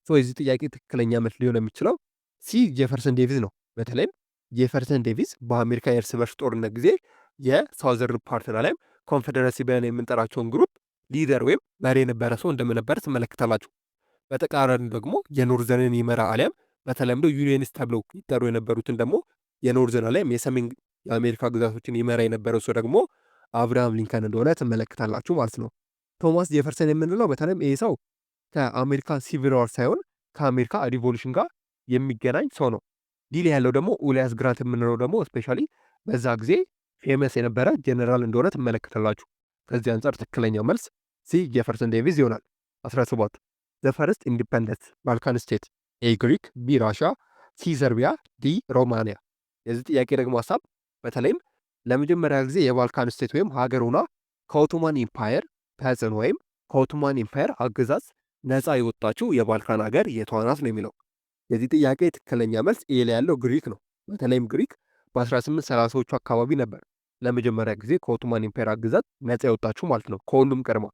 የዚህ ጥያቄ ትክክለኛ መልስ ሊሆን የሚችለው ሲ ጄፈርሰን ዴቪስ ነው። በተለይም ጄፈርሰን ዴቪስ በአሜሪካ የእርስ በርስ ጦርነት ጊዜ የሳውዘርን ፓርትና ላይም ኮንፌዴሬሲ ብለን የምንጠራቸውን ግሩፕ ሊደር ወይም መሪ የነበረ ሰው እንደምነበረ ትመለከታላችሁ። በተቃራኒ ደግሞ የኖርዘርን ይመራ አሊያም በተለምዶ ዩኒየንስ ተብለው ይጠሩ የነበሩትን ደግሞ የኖርዘርን አሊያም የሰሜን የአሜሪካ ግዛቶችን ይመራ የነበረው ሰው ደግሞ አብርሃም ሊንከን እንደሆነ ትመለከታላችሁ ማለት ነው። ቶማስ ጄፈርሰን የምንለው በተለይም ይህ ሰው ከአሜሪካ ሲቪል ዋር ሳይሆን ከአሜሪካ ሪቮሉሽን ጋር የሚገናኝ ሰው ነው። ዲል ያለው ደግሞ ኡሊያስ ግራንት የምንለው ደግሞ ስፔሻሊ በዛ ጊዜ ፌመስ የነበረ ጀነራል እንደሆነ ትመለከታላችሁ። ከዚህ አንጻር ትክክለኛው መልስ ሲ ጄፈርሰን ዴቪስ ይሆናል። 17 ዘ ፈርስት ኢንዲፐንደንት ባልካን ስቴት ኤ ግሪክ፣ ቢ ራሻ፣ ሲ ሰርቢያ፣ ዲ ሮማኒያ። የዚህ ጥያቄ ደግሞ ሀሳብ በተለይም ለመጀመሪያ ጊዜ የባልካን ስቴት ወይም ሀገር ሆና ከኦቶማን ኢምፓየር ተጽዕኖ ወይም ከኦቶማን ኢምፓየር አገዛዝ ነፃ የወጣችው የባልካን ሀገር የቷ ናት ነው የሚለው። የዚህ ጥያቄ ትክክለኛ መልስ ኤ ላይ ያለው ግሪክ ነው። በተለይም ግሪክ በ1830ዎቹ አካባቢ ነበር ለመጀመሪያ ጊዜ ከኦቶማን ኢምፓየር አገዛዝ ነፃ የወጣችው ማለት ነው፣ ከሁሉም ቀድማ።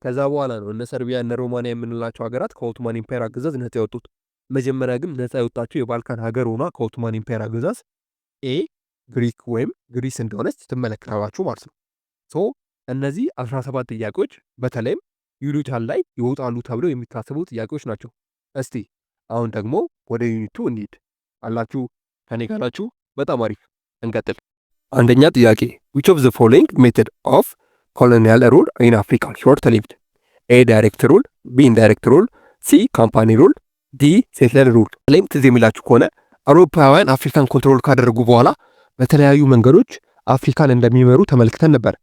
ከዛ በኋላ ነው እነ ሰርቢያ እነ ሮማኒያ የምንላቸው ሀገራት ከኦቶማን ኢምፓየር አገዛዝ ነፃ የወጡት። መጀመሪያ ግን ነፃ የወጣችው የባልካን ሀገር ሆና ከኦቶማን ኢምፓየር አገዛዝ ኤ ግሪክ ወይም ግሪስ እንደሆነች ትመለከታላችሁ ማለት ነው። ሶ እነዚህ 17 ጥያቄዎች በተለይም ዩኒታል ላይ ይወጣሉ ተብለው የሚታሰቡ ጥያቄዎች ናቸው። እስቲ አሁን ደግሞ ወደ ዩኒቱ እንሂድ። አላችሁ ከኔ ጋር ናችሁ? በጣም አሪፍ እንቀጥል። አንደኛ ጥያቄ which of the following method of colonial rule in Africa short lived? A direct rule, B indirect rule, C company rule, D settler rule። ላይም ትዝ የሚላችሁ ከሆነ አውሮፓውያን አፍሪካን ኮንትሮል ካደረጉ በኋላ በተለያዩ መንገዶች አፍሪካን እንደሚመሩ ተመልክተን ነበር።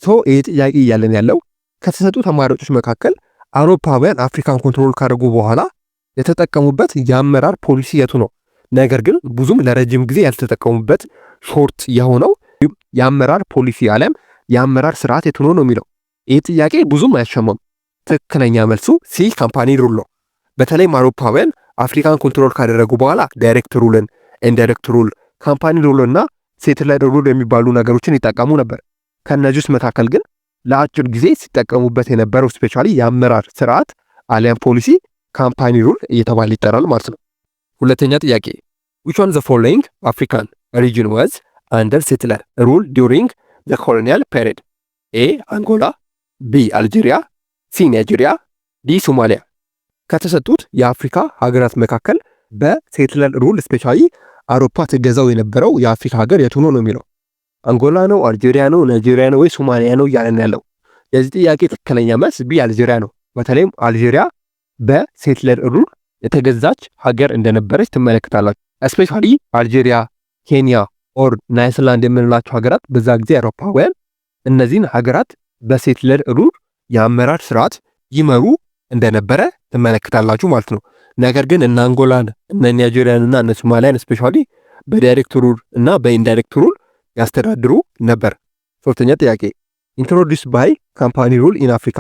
ሶ ይህ ጥያቄ እያለን ያለው ከተሰጡ ተማሪዎች መካከል አውሮፓውያን አፍሪካን ኮንትሮል ካደረጉ በኋላ የተጠቀሙበት የአመራር ፖሊሲ የቱ ነው? ነገር ግን ብዙም ለረጅም ጊዜ ያልተጠቀሙበት ሾርት የሆነው የአመራር ፖሊሲ አለም የአመራር ስርዓት የቱ ነው የሚለው። ይህ ጥያቄ ብዙም አያሻማም። ትክክለኛ መልሱ ሲ ካምፓኒ ሩል ነው። በተለይም አውሮፓውያን አፍሪካን ኮንትሮል ካደረጉ በኋላ ዳይሬክት ሩልን፣ ኢንዳይሬክት ሩል፣ ካምፓኒ ሩል እና ሴትላይት ሩል የሚባሉ ነገሮችን ይጠቀሙ ነበር። ከነዚህ መካከል ግን ለአጭር ጊዜ ሲጠቀሙበት የነበረው ስፔሻሊ የአመራር ስርዓት አሊያም ፖሊሲ ካምፓኒ ሩል እየተባለ ይጠራል ማለት ነው። ሁለተኛ ጥያቄ which one the following African region was under settler rule during the colonial period? A አንጎላ፣ B አልጄሪያ፣ C ናይጄሪያ፣ D ሶማሊያ። ከተሰጡት የአፍሪካ ሀገራት መካከል በሴትለር ሩል ስፔሻሊ አውሮፓ ትገዛው የነበረው የአፍሪካ ሀገር የቱ ነው የሚለው። አንጎላ ነው፣ አልጄሪያ ነው፣ ናይጄሪያ ነው ወይ ሶማሊያ ነው እያለን ያለው። የዚህ ጥያቄ ትክክለኛ መልስ ቢ አልጄሪያ ነው። በተለይም አልጄሪያ በሴትለር ሩል የተገዛች ሀገር እንደነበረች ትመለከታላችሁ። እስፔሻሊ አልጄሪያ፣ ኬንያ ኦር ናይስላንድ የምንላቸው ሀገራት በዛ ጊዜ አውሮፓውያን እነዚህን ሀገራት በሴትለር ሩል የአመራር ስርዓት ይመሩ እንደነበረ ትመለከታላችሁ ማለት ነው። ነገር ግን እነ አንጎላን እነ ናይጄሪያን እና እነ ሶማሊያን ስፔሻሊ በዳይሬክት ሩል እና በኢንዳይሬክት ሩል ያስተዳድሩ ነበር። ሶስተኛ ጥያቄ ኢንትሮዲውስድ ባይ ካምፓኒ ሩል ኢን አፍሪካ።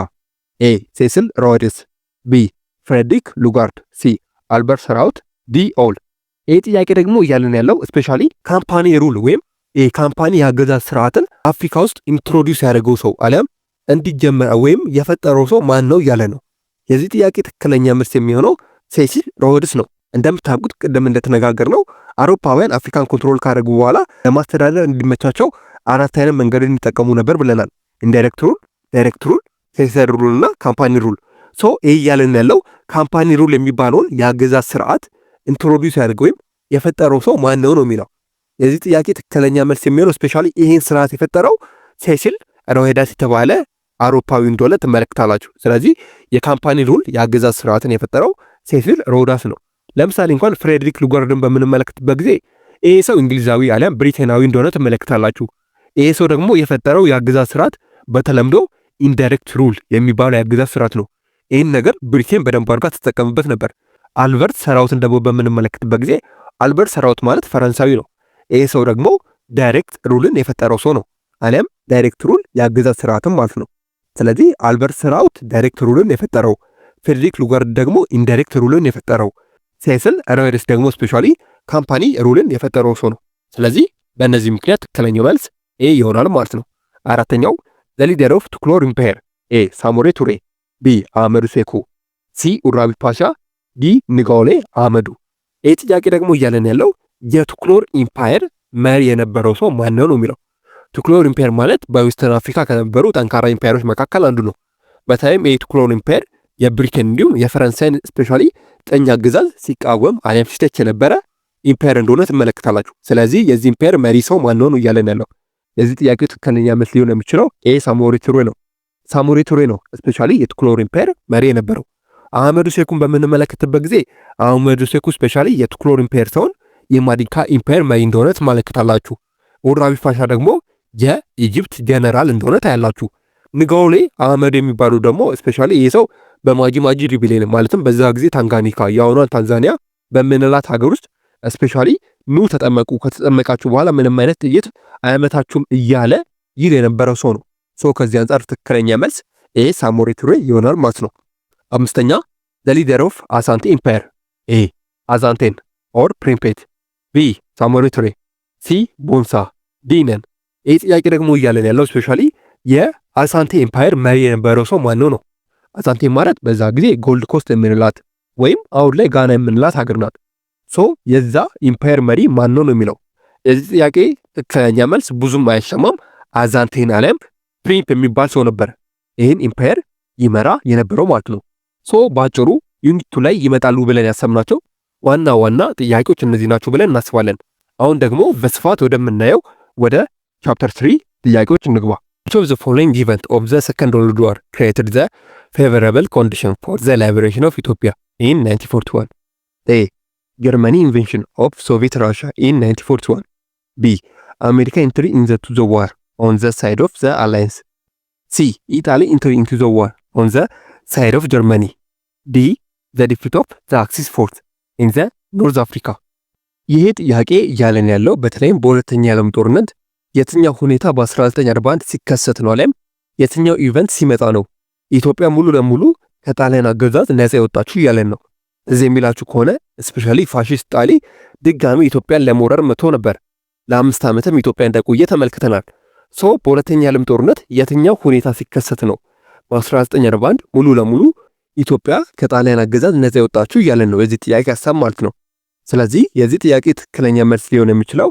ኤ ሴሲል ሮድስ፣ ቢ ፍሬድሪክ ሉጋርድ፣ ሲ አልበርት ሰራውት፣ ዲ ኦል። ይህ ጥያቄ ደግሞ እያለን ያለው ስፔሻሊ ካምፓኒ ሩል ወይም የካምፓኒ የአገዛዝ ስርዓትን አፍሪካ ውስጥ ኢንትሮዲውስ ያደረገው ሰው አሊያም እንዲጀመር ወይም የፈጠረው ሰው ማን ነው እያለ ነው። የዚህ ጥያቄ ትክክለኛ መልስ የሚሆነው ሴሲል ሮድስ ነው። እንደምታውቁት ቅድም እንደተነጋገር ነው አውሮፓውያን አፍሪካን ኮንትሮል ካደረጉ በኋላ ለማስተዳደር እንዲመቻቸው አራት አይነት መንገድን ይጠቀሙ ነበር ብለናል። ኢንዳይሬክት ሩል፣ ዳይሬክት ሩል፣ ሴንሰር ሩል እና ካምፓኒ ሩል። ሶ ይህ እያለን ያለው ካምፓኒ ሩል የሚባለውን የአገዛዝ ስርዓት ኢንትሮዲውስ ያደርገው ወይም የፈጠረው ሰው ማን ነው ነው የሚለው። የዚህ ጥያቄ ትክክለኛ መልስ የሚሆነው ስፔሻሊ ይህን ስርዓት የፈጠረው ሴሲል ሮሄዳስ የተባለ አውሮፓዊ እንደሆነ ትመለከታላችሁ። ስለዚህ የካምፓኒ ሩል የአገዛዝ ስርዓትን የፈጠረው ሴሲል ሮዳስ ነው። ለምሳሌ እንኳን ፍሬድሪክ ሉጋርድን በምንመለከትበት ጊዜ ይሄ ሰው እንግሊዛዊ አሊያም ብሪቴናዊ እንደሆነ ትመለከታላችሁ። ይሄ ሰው ደግሞ የፈጠረው የአገዛዝ ስርዓት በተለምዶ ኢንዳይሬክት ሩል የሚባለው የአገዛዝ ስርዓት ነው። ይህን ነገር ብሪቴን በደንብ አድርጋ ትጠቀምበት ነበር። አልበርት ሰራውትን ደግሞ በምንመለከትበት ጊዜ አልበርት ሰራውት ማለት ፈረንሳዊ ነው። ይሄ ሰው ደግሞ ዳይሬክት ሩልን የፈጠረው ሰው ነው፣ አሊያም ዳይሬክት ሩል የአገዛዝ ስርዓትም ማለት ነው። ስለዚህ አልበርት ሰራውት ዳይሬክት ሩልን የፈጠረው፣ ፍሬድሪክ ሉጋርድ ደግሞ ኢንዳይሬክት ሩልን የፈጠረው፣ ሴሲል ሮድስ ደግሞ ስፔሻሊ ካምፓኒ ሩልን የፈጠረው ሰው ነው። ስለዚህ በእነዚህ ምክንያት ትክክለኛው መልስ ኤ ይሆናል ማለት ነው። አራተኛው ዘ ሊደር ኦፍ ቱክሎር ኢምፓየር ኤ ሳሞሬ ቱሬ፣ ቢ አህመዱ ሴኩ፣ ሲ ኡራቢ ፓሻ፣ ዲ ንጋኦሌ አህመዱ። ይህ ጥያቄ ደግሞ እያለን ያለው የቱክሎር ኢምፓየር መሪ የነበረው ሰው ማነው ነው የሚለው። ቱክሎር ኢምፓየር ማለት በዌስተርን አፍሪካ ከነበሩ ጠንካራ ኢምፓየሮች መካከል አንዱ ነው። በተለይም የቱክሎር ኢምፓየር የብሪቴን እንዲሁም የፈረንሳይን ስፔሻሊ ቀኝ አገዛዝ ሲቃወም አሊያም ሲተች የነበረ ኢምፓየር እንደሆነ ትመለከታላችሁ። ስለዚህ የዚህ ኢምፓየር መሪ ሰው ማነው ነው እያለን ያለው። የዚህ ጥያቄ ትክክለኛ መልስ ሊሆን የሚችለው ሳሞሪ ቱሬ ነው። ሳሞሪ ቱሬ ነው ስፔሻሊ የቱክሎር ኢምፓየር መሪ የነበረው። አህመዱ ሴኩን በምንመለከትበት ጊዜ አህመዱ ሴኩ ስፔሻሊ የቱክሎር ኢምፓየር ሳይሆን የማዲንካ ኢምፓየር መሪ እንደሆነ ትመለከታላችሁ። ኡራቢ ፓሻ ደግሞ የኢጅፕት ጀነራል እንደሆነ ታያላችሁ። ንጋውሌ አህመድ የሚባሉ ደግሞ ስፔሻሊ ይህ ሰው በማጂ ሪቤሊየን ማለትም በዛ ጊዜ ታንጋኒካ የአሁኗን ታንዛኒያ በምንላት ሀገር ውስጥ ስፔሻሊ ኑ ተጠመቁ፣ ከተጠመቃችሁ በኋላ ምንም አይነት ጥይት አያመታችሁም እያለ ይል የነበረው ሰው ነው። ከዚህ አንጻር ትክክለኛ መልስ ሳሞሪ ቱሬ ይሆናል ማለት ነው። አምስተኛ ዘ ሊደር ኦፍ አሳንቴ ኢምፓየር አዛንቴን ኦር ፕሪምፔት፣ ቢ ሳሞሪ ቱሬ፣ ሲ ቦንሳ፣ ዲ ነን። ይህ ጥያቄ ደግሞ እያለን ያለው ስፔሻሊ የአሳንቴ ኢምፓየር መሪ የነበረው ሰው ማነው ነው። አሳንቴ ማለት በዛ ጊዜ ጎልድ ኮስት የምንላት ወይም አሁን ላይ ጋና የምንላት ሀገር ናት። የዛ ኢምፓየር መሪ ማነው ነው የሚለው። የዚህ ጥያቄ ትክክለኛ መልስ ብዙም አያሻማም። አዛንቴን አሊያም ፕሪምፕ የሚባል ሰው ነበር ይህን ኢምፓየር ይመራ የነበረው ማለት ነው። በአጭሩ ዩኒቱ ላይ ይመጣሉ ብለን ያሰብናቸው ዋና ዋና ጥያቄዎች እነዚህ ናቸው ብለን እናስባለን። አሁን ደግሞ በስፋት ወደምናየው ወደ ቻፕተር 3 ጥያቄዎች እንግባ። Which of the following event of the Second World War created the favorable condition for the liberation of Ethiopia in 1941? A. Germany invasion of Soviet Russia in 1941. B. America entry into the war on the side of the alliance. C. Italy entry into the war on the side of Germany. D. The defeat of the Axis force in the North Africa. ይህ ጥያቄ እያለን ያለው በተለይም በሁለተኛ የዓለም ጦርነት የትኛው ሁኔታ በ1941 ሲከሰት ነው አለም የትኛው ኢቨንት ሲመጣ ነው ኢትዮጵያ ሙሉ ለሙሉ ከጣሊያን አገዛዝ ነፃ የወጣችው እያለን ነው። እዚህ የሚላችሁ ከሆነ ስፔሻሊ ፋሺስት ጣሊ ድጋሚ ኢትዮጵያን ለመውረር መጥቶ ነበር። ለ5 ዓመትም ኢትዮጵያ እንደቆየ ተመልክተናል። በሁለተኛ የዓለም ጦርነት የትኛው ሁኔታ ሲከሰት ነው በ1941 ሙሉ ለሙሉ ኢትዮጵያ ከጣሊያን አገዛዝ ነፃ የወጣችው እያለን ነው የዚህ ጥያቄ ሐሳብ ማለት ነው። ስለዚህ የዚህ ጥያቄ ትክክለኛ መልስ ሊሆን የሚችለው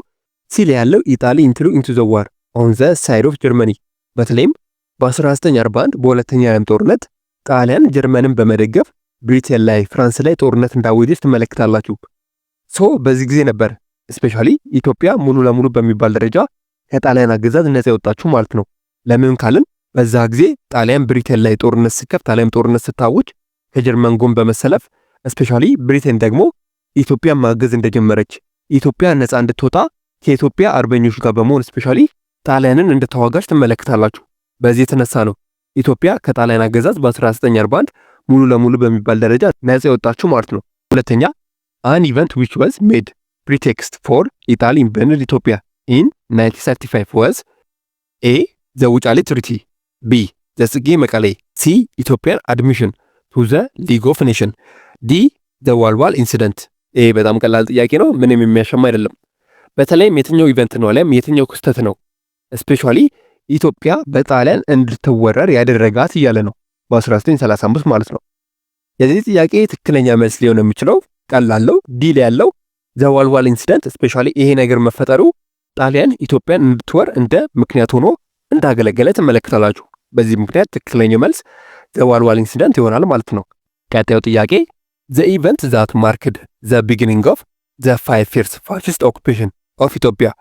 ሲል ያለው ኢጣሊ ኢንትሩ ኢንቱ ዘ ዋር ኦን ዘ ሳይድ ኦፍ ጀርመኒ። በተለይም በ1941 በሁለተኛ የዓለም ጦርነት ጣሊያን ጀርመንን በመደገፍ ብሪቴን ላይ ፍራንስ ላይ ጦርነት እንዳወጀች ትመለከታላችሁ። በዚህ ጊዜ ነበር ስፔሻሊ ኢትዮጵያ ሙሉ ለሙሉ በሚባል ደረጃ ከጣሊያን አገዛዝ ነፃ የወጣችሁ ማለት ነው። ለምን ካልን በዛ ጊዜ ጣሊያን ብሪቴን ላይ ጦርነት ሲከፍት ጣሊያን ጦርነት ስታውጅ ከጀርመን ጎን በመሰለፍ ስፔሻሊ ብሪቴን ደግሞ ኢትዮጵያ ማገዝ እንደጀመረች ኢትዮጵያ ነፃ እንድትወጣ ከኢትዮጵያ አርበኞች ጋር በመሆን ስፔሻሊ ጣሊያንን እንደተዋጋች ትመለከታላችሁ። በዚህ የተነሳ ነው ኢትዮጵያ ከጣሊያን አገዛዝ በ1941 ሙሉ ለሙሉ በሚባል ደረጃ ነፃ የወጣችሁ ማለት ነው። ሁለተኛ an event which was made pretext for Italy invaded Ethiopia in 1935 was A. the ውጫሌ Treaty, B. the ጽጌ መቀሌ፣ C. Ethiopian admission to the League of Nations, D. the ዋልዋል ኢንሲደንት። ይሄ በጣም ቀላል ጥያቄ ነው፣ ምንም የሚያሸማ አይደለም። በተለይም የትኛው ኢቨንት ነው አለም የትኛው ክስተት ነው ስፔሻሊ ኢትዮጵያ በጣሊያን እንድትወረር ያደረጋት እያለ ነው በ1935 ማለት ነው። የዚህ ጥያቄ ትክክለኛ መልስ ሊሆን የሚችለው ቀላለው ዲል ያለው ዘዋልዋል ኢንሲደንት ስፔሻሊ ይሄ ነገር መፈጠሩ ጣሊያን ኢትዮጵያን እንድትወር እንደ ምክንያት ሆኖ እንዳገለገለ ትመለከታላችሁ። በዚህ ምክንያት ትክክለኛው መልስ ዘዋልዋል ኢንሲደንት ይሆናል ማለት ነው። ቀጣዩ ጥያቄ the event that marked the beginning of the 5 years fascist occupation of Ethiopia.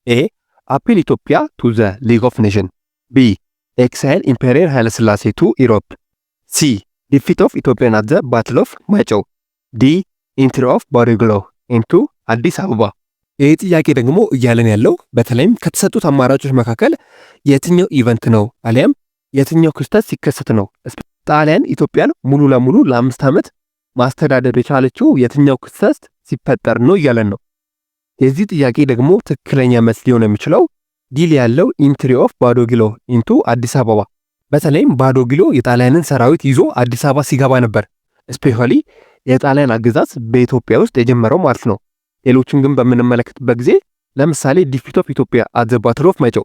A. appeal Ethiopia to the League of Nations. B. exile Imperial Haile Selassie to Europe. C. defeat of Ethiopian at the Battle of Macho. D. entry of Boriglo into አዲስ አበባ። ይህ ጥያቄ ደግሞ እያለን ያለው በተለይም ከተሰጡት አማራጮች መካከል የትኛው ኢቨንት ነው አሊያም የትኛው ክስተት ሲከሰት ነው ጣሊያን ኢትዮጵያን ሙሉ ለሙሉ ለ5 ዓመት ማስተዳደር የቻለችው የትኛው ክስተት ሲፈጠር ነው እያለን ነው። የዚህ ጥያቄ ደግሞ ትክክለኛ መልስ ሊሆን የሚችለው ዲል ያለው ኢንትሪ ኦፍ ባዶግሎ ኢንቱ አዲስ አበባ። በተለይም ባዶግሎ የጣሊያንን ሰራዊት ይዞ አዲስ አበባ ሲገባ ነበር ስፔሻሊ የጣሊያን አገዛዝ በኢትዮጵያ ውስጥ የጀመረው ማለት ነው። ሌሎችን ግን በምንመለከትበት ጊዜ ለምሳሌ ዲፊት ኦፍ ኢትዮጵያ አት ዘ ባትል ኦፍ ማይጨው፣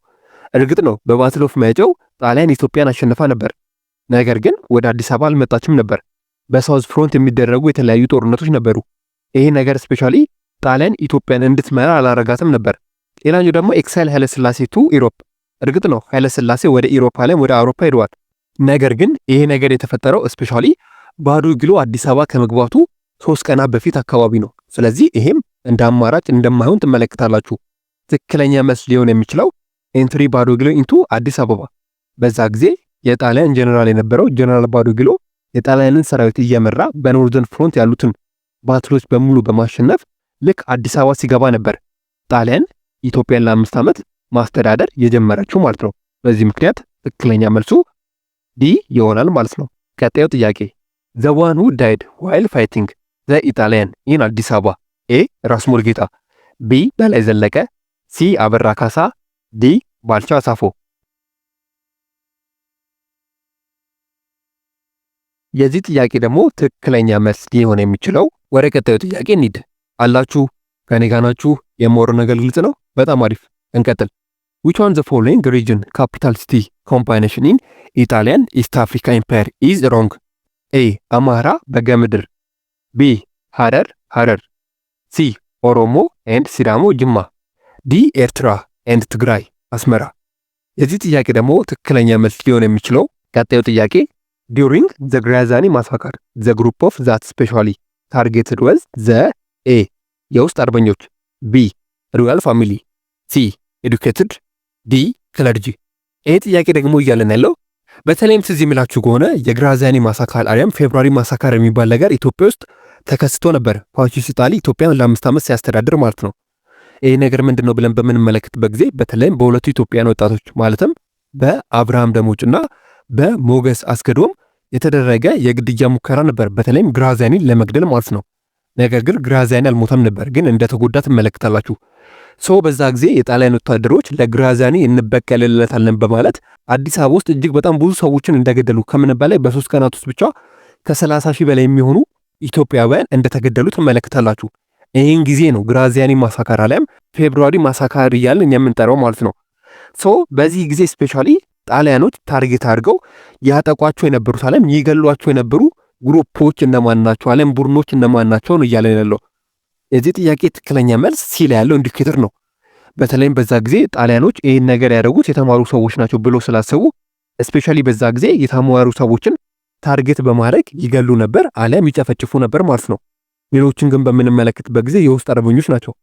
እርግጥ ነው በባትል ኦፍ ማይጨው ጣሊያን ኢትዮጵያን አሸንፋ ነበር። ነገር ግን ወደ አዲስ አበባ አልመጣችም ነበር። በሳውዝ ፍሮንት የሚደረጉ የተለያዩ ጦርነቶች ነበሩ። ይሄ ነገር ስፔሻሊ ጣሊያን ኢትዮጵያን እንድትመራ አላረጋትም ነበር። ሌላኛው ደግሞ ኤክሳይል ኃይለሥላሴ ቱ ኢሮፕ። እርግጥ ነው ኃይለሥላሴ ወደ ኢሮፓ ላይ ወደ አውሮፓ ሄደዋል። ነገር ግን ይሄ ነገር የተፈጠረው ስፔሻሊ ባዶግሎ አዲስ አበባ ከመግባቱ 3 ቀናት በፊት አካባቢ ነው። ስለዚህ ይሄም እንደ አማራጭ እንደማይሆን ትመለከታላችሁ። ትክክለኛ መልስ ሊሆን የሚችለው ኤንትሪ ባዶግሎ ኢንቱ አዲስ አበባ። በዛ ጊዜ የጣሊያን ጀነራል የነበረው ጀነራል ባዶግሎ የጣሊያንን ሰራዊት እየመራ በኖርዘርን ፍሮንት ያሉትን ባትሎች በሙሉ በማሸነፍ ልክ አዲስ አበባ ሲገባ ነበር ጣሊያን ኢትዮጵያን ለ5 ዓመት ማስተዳደር የጀመረችው ማለት ነው። በዚህ ምክንያት ትክክለኛ መልሱ ዲ ይሆናል ማለት ነው። ቀጣዩ ጥያቄ the one who died while fighting the Italian in አዲስ አበባ ኤ ራስ ሙሉጌታ፣ ቢ በላይ ዘለቀ፣ ሲ አበራ ካሳ፣ ዲ ባልቻ ሳፎ። የዚህ ጥያቄ ደግሞ ትክክለኛ መልስ ሊሆን የሚችለው ወደ ቀጣዩ ጥያቄ እንሂድ። አላችሁ ከኔ ጋር ናችሁ? የማወራው ነገር ግልጽ ነው? በጣም አሪፍ እንቀጥል። which one the following region capital city combination in Italian East Africa Empire is wrong? ኤ አማራ በገምድር፣ ቢ ሐረር ሐረር፣ ሲ ኦሮሞ ኤንድ ሲዳሞ ጅማ፣ ዲ ኤርትራ ኤንድ ትግራይ አስመራ። የዚህ ጥያቄ ደግሞ ትክክለኛ መልስ ሊሆን የሚችለው ቀጣዩ ጥያቄ during the Graziani massacre the group of that specially targeted was the ኤ የውስጥ አርበኞች፣ ቢ ሮያል ፋሚሊ፣ ሲ ኤዱኬትድ፣ ዲ ክለርጂ። ይሄ ጥያቄ ደግሞ እያለን ያለው በተለይም ትዝ የሚላችሁ ከሆነ የግራዚያኒ ማሳካር አሊያም ፌብሩዋሪ ማሳካር የሚባል ነገር ኢትዮጵያ ውስጥ ተከስቶ ነበር። ፋሺስት ኢጣሊ ኢትዮጵያን ለ5 ዓመት ሲያስተዳድር ማለት ነው። ይሄ ነገር ምንድነው ብለን በምንመለከትበት ጊዜ በተለይም በሁለቱ ኢትዮጵያን ወጣቶች ማለትም በአብርሃም ደሞጭና በሞገስ አስገዶም የተደረገ የግድያ ሙከራ ነበር፣ በተለይም ግራዚያኒን ለመግደል ማለት ነው። ነገር ግን ግራዚያኒ አልሞተም ነበር፣ ግን እንደተጎዳ ትመለከታላችሁ። በዛ ጊዜ የጣሊያን ወታደሮች ለግራዚያኒ እንበቀልለታለን በማለት አዲስ አበባ ውስጥ እጅግ በጣም ብዙ ሰዎችን እንደገደሉ ከምን በላይ በ3 ቀናት ውስጥ ብቻ ከ30,000 በላይ የሚሆኑ ኢትዮጵያውያን እንደተገደሉ ትመለከታላችሁ። ይህን ጊዜ ነው ግራዚያኒ ማሳካር አሊያም ፌብሩዋሪ ማሳካር እያልን የምንጠራው ማለት ነው። በዚህ ጊዜ ስፔሻሊ ጣሊያኖች ታርጌት አድርገው ያጠቋቸው የነበሩት አሊያም ይገሏቸው የነበሩ ግሩፖች እነማን ናቸው አሊያም ቡድኖች እነማን ናቸው ነው እያለን ያለው። የዚህ ጥያቄ ትክክለኛ መልስ ሲ ላይ ያለው ኢንዲኬተር ነው። በተለይም በዛ ጊዜ ጣሊያኖች ይህን ነገር ያደረጉት የተማሩ ሰዎች ናቸው ብሎ ስላሰቡ ስፔሻሊ በዛ ጊዜ የተማሩ ሰዎችን ታርጌት በማድረግ ይገሉ ነበር አሊያም ይጨፈጭፉ ነበር ማለት ነው። ሌሎችን ግን በምንመለከትበት ጊዜ የውስጥ አርበኞች ናቸው።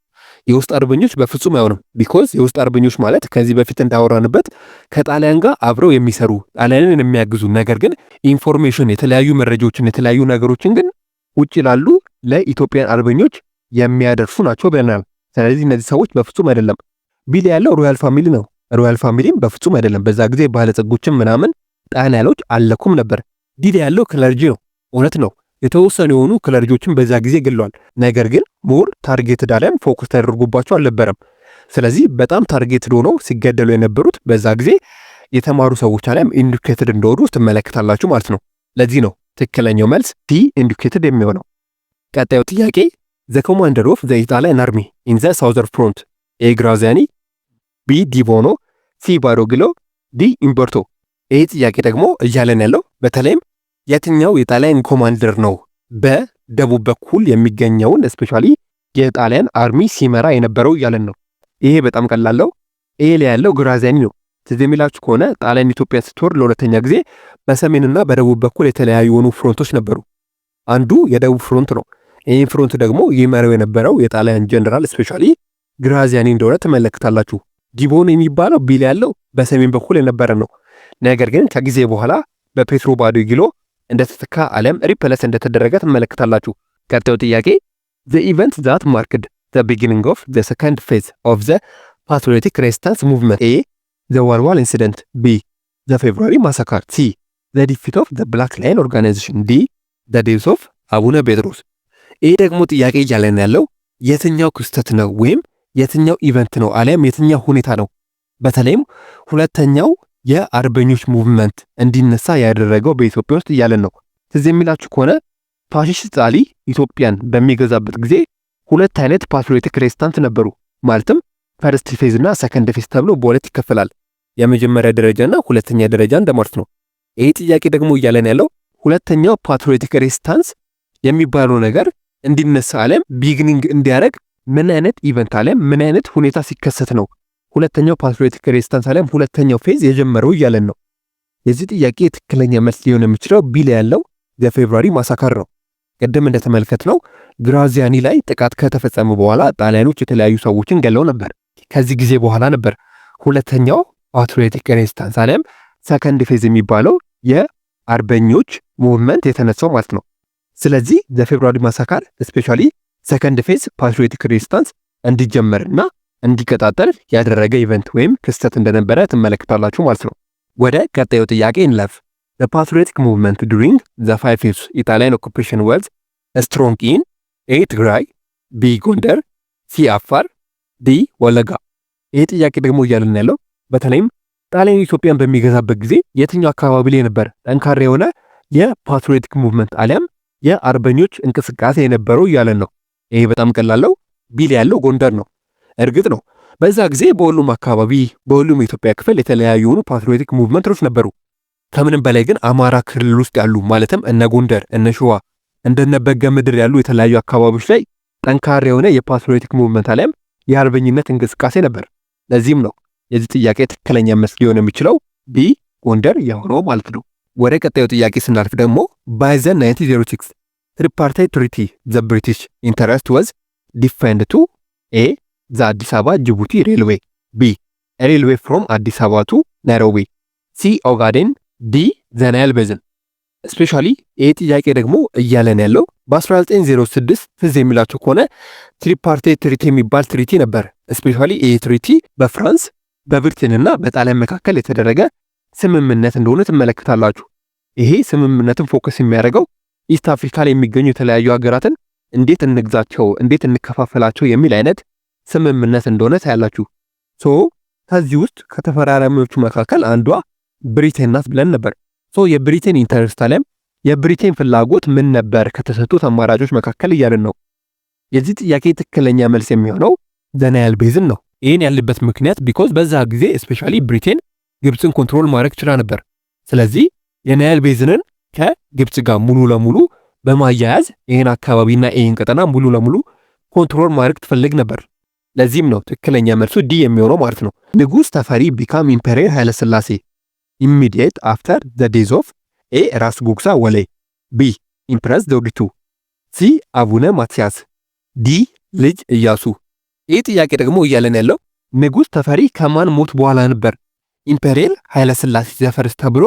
የውስጥ አርበኞች በፍጹም አይሆንም። ቢኮዝ የውስጥ አርበኞች ማለት ከዚህ በፊት እንዳወራንበት ከጣሊያን ጋር አብረው የሚሰሩ ጣሊያንን የሚያግዙ ነገር ግን ኢንፎርሜሽን የተለያዩ መረጃዎችን የተለያዩ ነገሮችን ግን ውጭ ላሉ ለኢትዮጵያን አርበኞች የሚያደርሱ ናቸው ብለናል። ስለዚህ እነዚህ ሰዎች በፍጹም አይደለም። ቢል ያለው ሮያል ፋሚሊ ነው። ሮያል ፋሚሊም በፍጹም አይደለም። በዛ ጊዜ ባለጸጎችም ምናምን ጣሊያኖች አለኩም ነበር። ዲል ያለው ክለርጂ ነው። እውነት ነው። የተወሰኑ የሆኑ ክለርጆችን በዛ ጊዜ ገለዋል። ነገር ግን ሞር ታርጌትድ አሊያም ፎከስ ተደርጎባቸው አልነበረም። ስለዚህ በጣም ታርጌትድ ሆነው ሲገደሉ የነበሩት በዛ ጊዜ የተማሩ ሰዎች አሊያም ኢንዱኬትድ እንደሆኑ ትመለከታላችሁ ማለት ነው። ለዚህ ነው ትክክለኛው መልስ ዲ ኢንዱኬትድ የሚሆነው። ቀጣዩ ጥያቄ the commander of the Italian army in the southern front ኤ ግራዚያኒ፣ ቢ ዲቦኖ፣ ሲ ባዶግሎ፣ ዲ ኢምበርቶ። ይህ ጥያቄ ደግሞ እያለን ያለው በተለይም የትኛው የጣሊያን ኮማንደር ነው በደቡብ በኩል የሚገኘውን ስፔሻሊ የጣሊያን አርሚ ሲመራ የነበረው እያለን ነው። ይሄ በጣም ቀላለው። ኤ ላይ ያለው ግራዚያኒ ነው። ትዝ የሚላችሁ ከሆነ ጣሊያን ኢትዮጵያ ስትወር ለሁለተኛ ጊዜ በሰሜንና በደቡብ በኩል የተለያዩ የሆኑ ፍሮንቶች ነበሩ። አንዱ የደቡብ ፍሮንት ነው። ይህ ፍሮንት ደግሞ ይመራው የነበረው የጣሊያን ጀነራል ስፔሻሊ ግራዚያኒ እንደሆነ ትመለከታላችሁ። ዲቦኖ የሚባለው ቢል ያለው በሰሜን በኩል የነበረ ነው። ነገር ግን ከጊዜ በኋላ በፔትሮ ባዶግሎ እንደተተካ አሊያም ሪፕለስ እንደተደረገ ትመለከታላችሁ። ቀጣዩ ጥያቄ the event that marked the beginning of the second phase of the patriotic resistance movement A the Walwal incident, B the February massacre, C the defeat of the Black Lion organization, D the death of አቡነ ጴጥሮስ። ይህ ደግሞ ጥያቄ እያለን ያለው የትኛው ክስተት ነው ወይም የትኛው ኢቨንት ነው አሊያም የትኛው ሁኔታ ነው በተለይም ሁለተኛው የአርበኞች ሙቭመንት እንዲነሳ ያደረገው በኢትዮጵያ ውስጥ እያለን ነው። ስለዚህ የሚላችሁ ከሆነ ፋሺስት ጣሊ ኢትዮጵያን በሚገዛበት ጊዜ ሁለት አይነት ፓትሪዮቲክ ሬዚስታንስ ነበሩ። ማለትም ፈርስት ፌዝ እና ሰከንድ ፌዝ ተብሎ በሁለት ይከፈላል። የመጀመሪያ ደረጃና ሁለተኛ ደረጃ እንደማለት ነው። ይህ ጥያቄ ደግሞ እያለን ያለው ሁለተኛው ፓትሪዮቲክ ሬዚስታንስ የሚባለው ነገር እንዲነሳ አለም ቢግኒንግ እንዲያደርግ ምን አይነት ኢቨንት አለም ምን አይነት ሁኔታ ሲከሰት ነው ሁለተኛው ፓትሪዮቲክ ሬዚስታንስ አለም ሁለተኛው ፌዝ የጀመረው እያለን ነው። የዚህ ጥያቄ ትክክለኛ መልስ ሊሆን የሚችለው ቢ ላይ ያለው የፌብሩዋሪ ማሳካር ነው። ቅድም እንደተመለከትነው ግራዚያኒ ላይ ጥቃት ከተፈጸመ በኋላ ጣሊያኖች የተለያዩ ሰዎችን ገለው ነበር። ከዚህ ጊዜ በኋላ ነበር ሁለተኛው ፓትሪዮቲክ ሬዚስታንስ አለም ሰከንድ ፌዝ የሚባለው የአርበኞች ሙቭመንት የተነሳው ማለት ነው። ስለዚህ የፌብሩዋሪ ማሳካር ስፔሻሊ ሰከንድ ፌዝ ፓትሪዮቲክ ሬዚስታንስ እንዲጀመርና እንዲቀጣጠል ያደረገ ኢቨንት ወይም ክስተት እንደነበረ ትመለከታላችሁ ማለት ነው። ወደ ቀጣዩ ጥያቄ እንለፍ። The patriotic movement during the 5 years Italian occupation was strong in A. ትግራይ B. ጎንደር C. አፋር D. ወለጋ። ይህ ጥያቄ ደግሞ እያልን ያለው በተለይም ጣሊያን ኢትዮጵያን በሚገዛበት ጊዜ የትኛው አካባቢ ላይ ነበር ጠንካራ የሆነ የፓትሪዮቲክ ሙቭመንት አሊያም የአርበኞች እንቅስቃሴ የነበረው እያለን ነው። ይሄ በጣም ቀላለው ቢ ላይ ያለው ጎንደር ነው። እርግጥ ነው በዛ ጊዜ በሁሉም አካባቢ በሁሉም የኢትዮጵያ ክፍል የተለያዩ ፓትሪዮቲክ ሙቭመንቶች ነበሩ። ከምንም በላይ ግን አማራ ክልል ውስጥ ያሉ ማለትም እነ ጎንደር እነ ሸዋ እንደነ በጌ ምድር ያሉ የተለያዩ አካባቢዎች ላይ ጠንካራ የሆነ የፓትሪዮቲክ ሙቭመንት አለም የአርበኝነት እንቅስቃሴ ነበር። ለዚህም ነው የዚህ ጥያቄ ትክክለኛ መልስ ሊሆን የሚችለው ቢ ጎንደር የሆነው ማለት ነው። ወደ ቀጣዩ ጥያቄ ስናልፍ ደግሞ by the 1906 tripartite treaty the British interest was defined to A. the አዲስ አበባ ጅቡቲ ሬልዌይ B. railway from አዲስ አበባ to ናይሮቢ C. ኦጋዴን ዲ ዘናይል ቤዝን። ስፔሻሊ ይህ ጥያቄ ደግሞ እያለን ያለው በ1906 ትዝ የሚላችሁ ከሆነ ትሪፓርቴት ትሪቲ የሚባል ትሪቲ ነበር። ስፔሻሊ ይህ ትሪቲ በፍራንስ በብሪቴንና በጣሊያን መካከል የተደረገ ስምምነት እንደሆነ ትመለከታላችሁ። ይሄ ስምምነትን ፎከስ የሚያደርገው ኢስት አፍሪካ ላይ የሚገኙ የተለያዩ ሀገራትን እንዴት እንግዛቸው፣ እንዴት እንከፋፈላቸው የሚል አይነት ስምምነት እንደሆነ ታያላችሁ። ሶ ከዚህ ውስጥ ከተፈራራሚዎቹ መካከል አንዷ ብሪቴን ናት ብለን ነበር። ሶ የብሪቴን ኢንተረስት አለም የብሪቴን ፍላጎት ምን ነበር ከተሰጡት አማራጮች መካከል እያልን ነው። የዚህ ጥያቄ ትክክለኛ መልስ የሚሆነው ዘናይል ቤዝን ነው። ይህን ያለበት ምክንያት ቢኮዝ በዛ ጊዜ ስፔሻሊ ብሪቴን ግብፅን ኮንትሮል ማድረግ ችላ ነበር። ስለዚህ የናይል ቤዝንን ከግብፅ ጋር ሙሉ ለሙሉ በማያያዝ ይህን አካባቢና ይህን ቀጠና ሙሉ ለሙሉ ኮንትሮል ማድረግ ትፈልግ ነበር። ለዚህም ነው ትክክለኛ መልሱ ዲ የሚሆነው ማለት ነው። ንጉስ ተፈሪ ቢካም ኢምፔሪየር ኃይለ ሥላሴ ኢሚዲየት አፍተር ዘ ዴዝ ኦፍ ኤ ራስ ጉግሳ ወሌ ቢ ኢምፕረስ ዘውዲቱ ሲ አቡነ ማትያስ ዲ ልጅ ኢያሱ። ይህ ጥያቄ ደግሞ እያለን ያለው ንጉስ ተፈሪ ከማን ሞት በኋላ ነበር ኢምፔሪየር ኃይለ ሥላሴ ዘፈርስ ተብሎ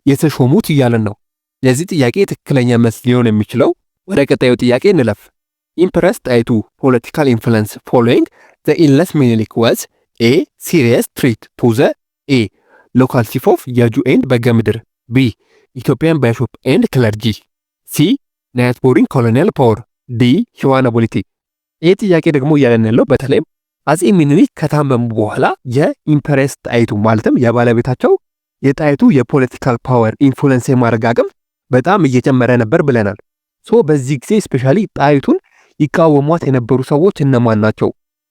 የተሾሙት እያለን ነው። ለዚህ ጥያቄ ትክክለኛ መልስ ሊሆን የሚችለው ወደ ቀጣዩ ጥያቄ እንለፍ። ኢምፕረስ ጣይቱ ፖለቲካል ኢንፍሉዌንስ ፎሎዊንግ ዘ ኢልነስ ሚኒሊክ ዋዝ ኤ ሲሪየስ ትሪት ቱ ዘ ኤ ሎካል ቺፍ ኦፍ የጁ ኤንድ በጌ ምድር ቢ ኢትዮጵያን ባይሾፕ ኤንድ ክለርጂ ሲ ናይት ቦሪንግ ኮሎኒያል ፓወር ዲ ሸዋን አቦሊቲ። ይህ ጥያቄ ደግሞ እያለን ያለው በተለይም አጼ ሚኒሊክ ከታመሙ በኋላ የኢምፕረስ ጣይቱ ማለትም የባለቤታቸው የጣይቱ የፖለቲካል ፓወር ኢንፍሉዌንስ የማድረግ አቅም በጣም እየጨመረ ነበር ብለናል። ሶ በዚህ ጊዜ ስፔሻሊ ጣይቱን ይቃወሟት የነበሩ ሰዎች እነማን ናቸው?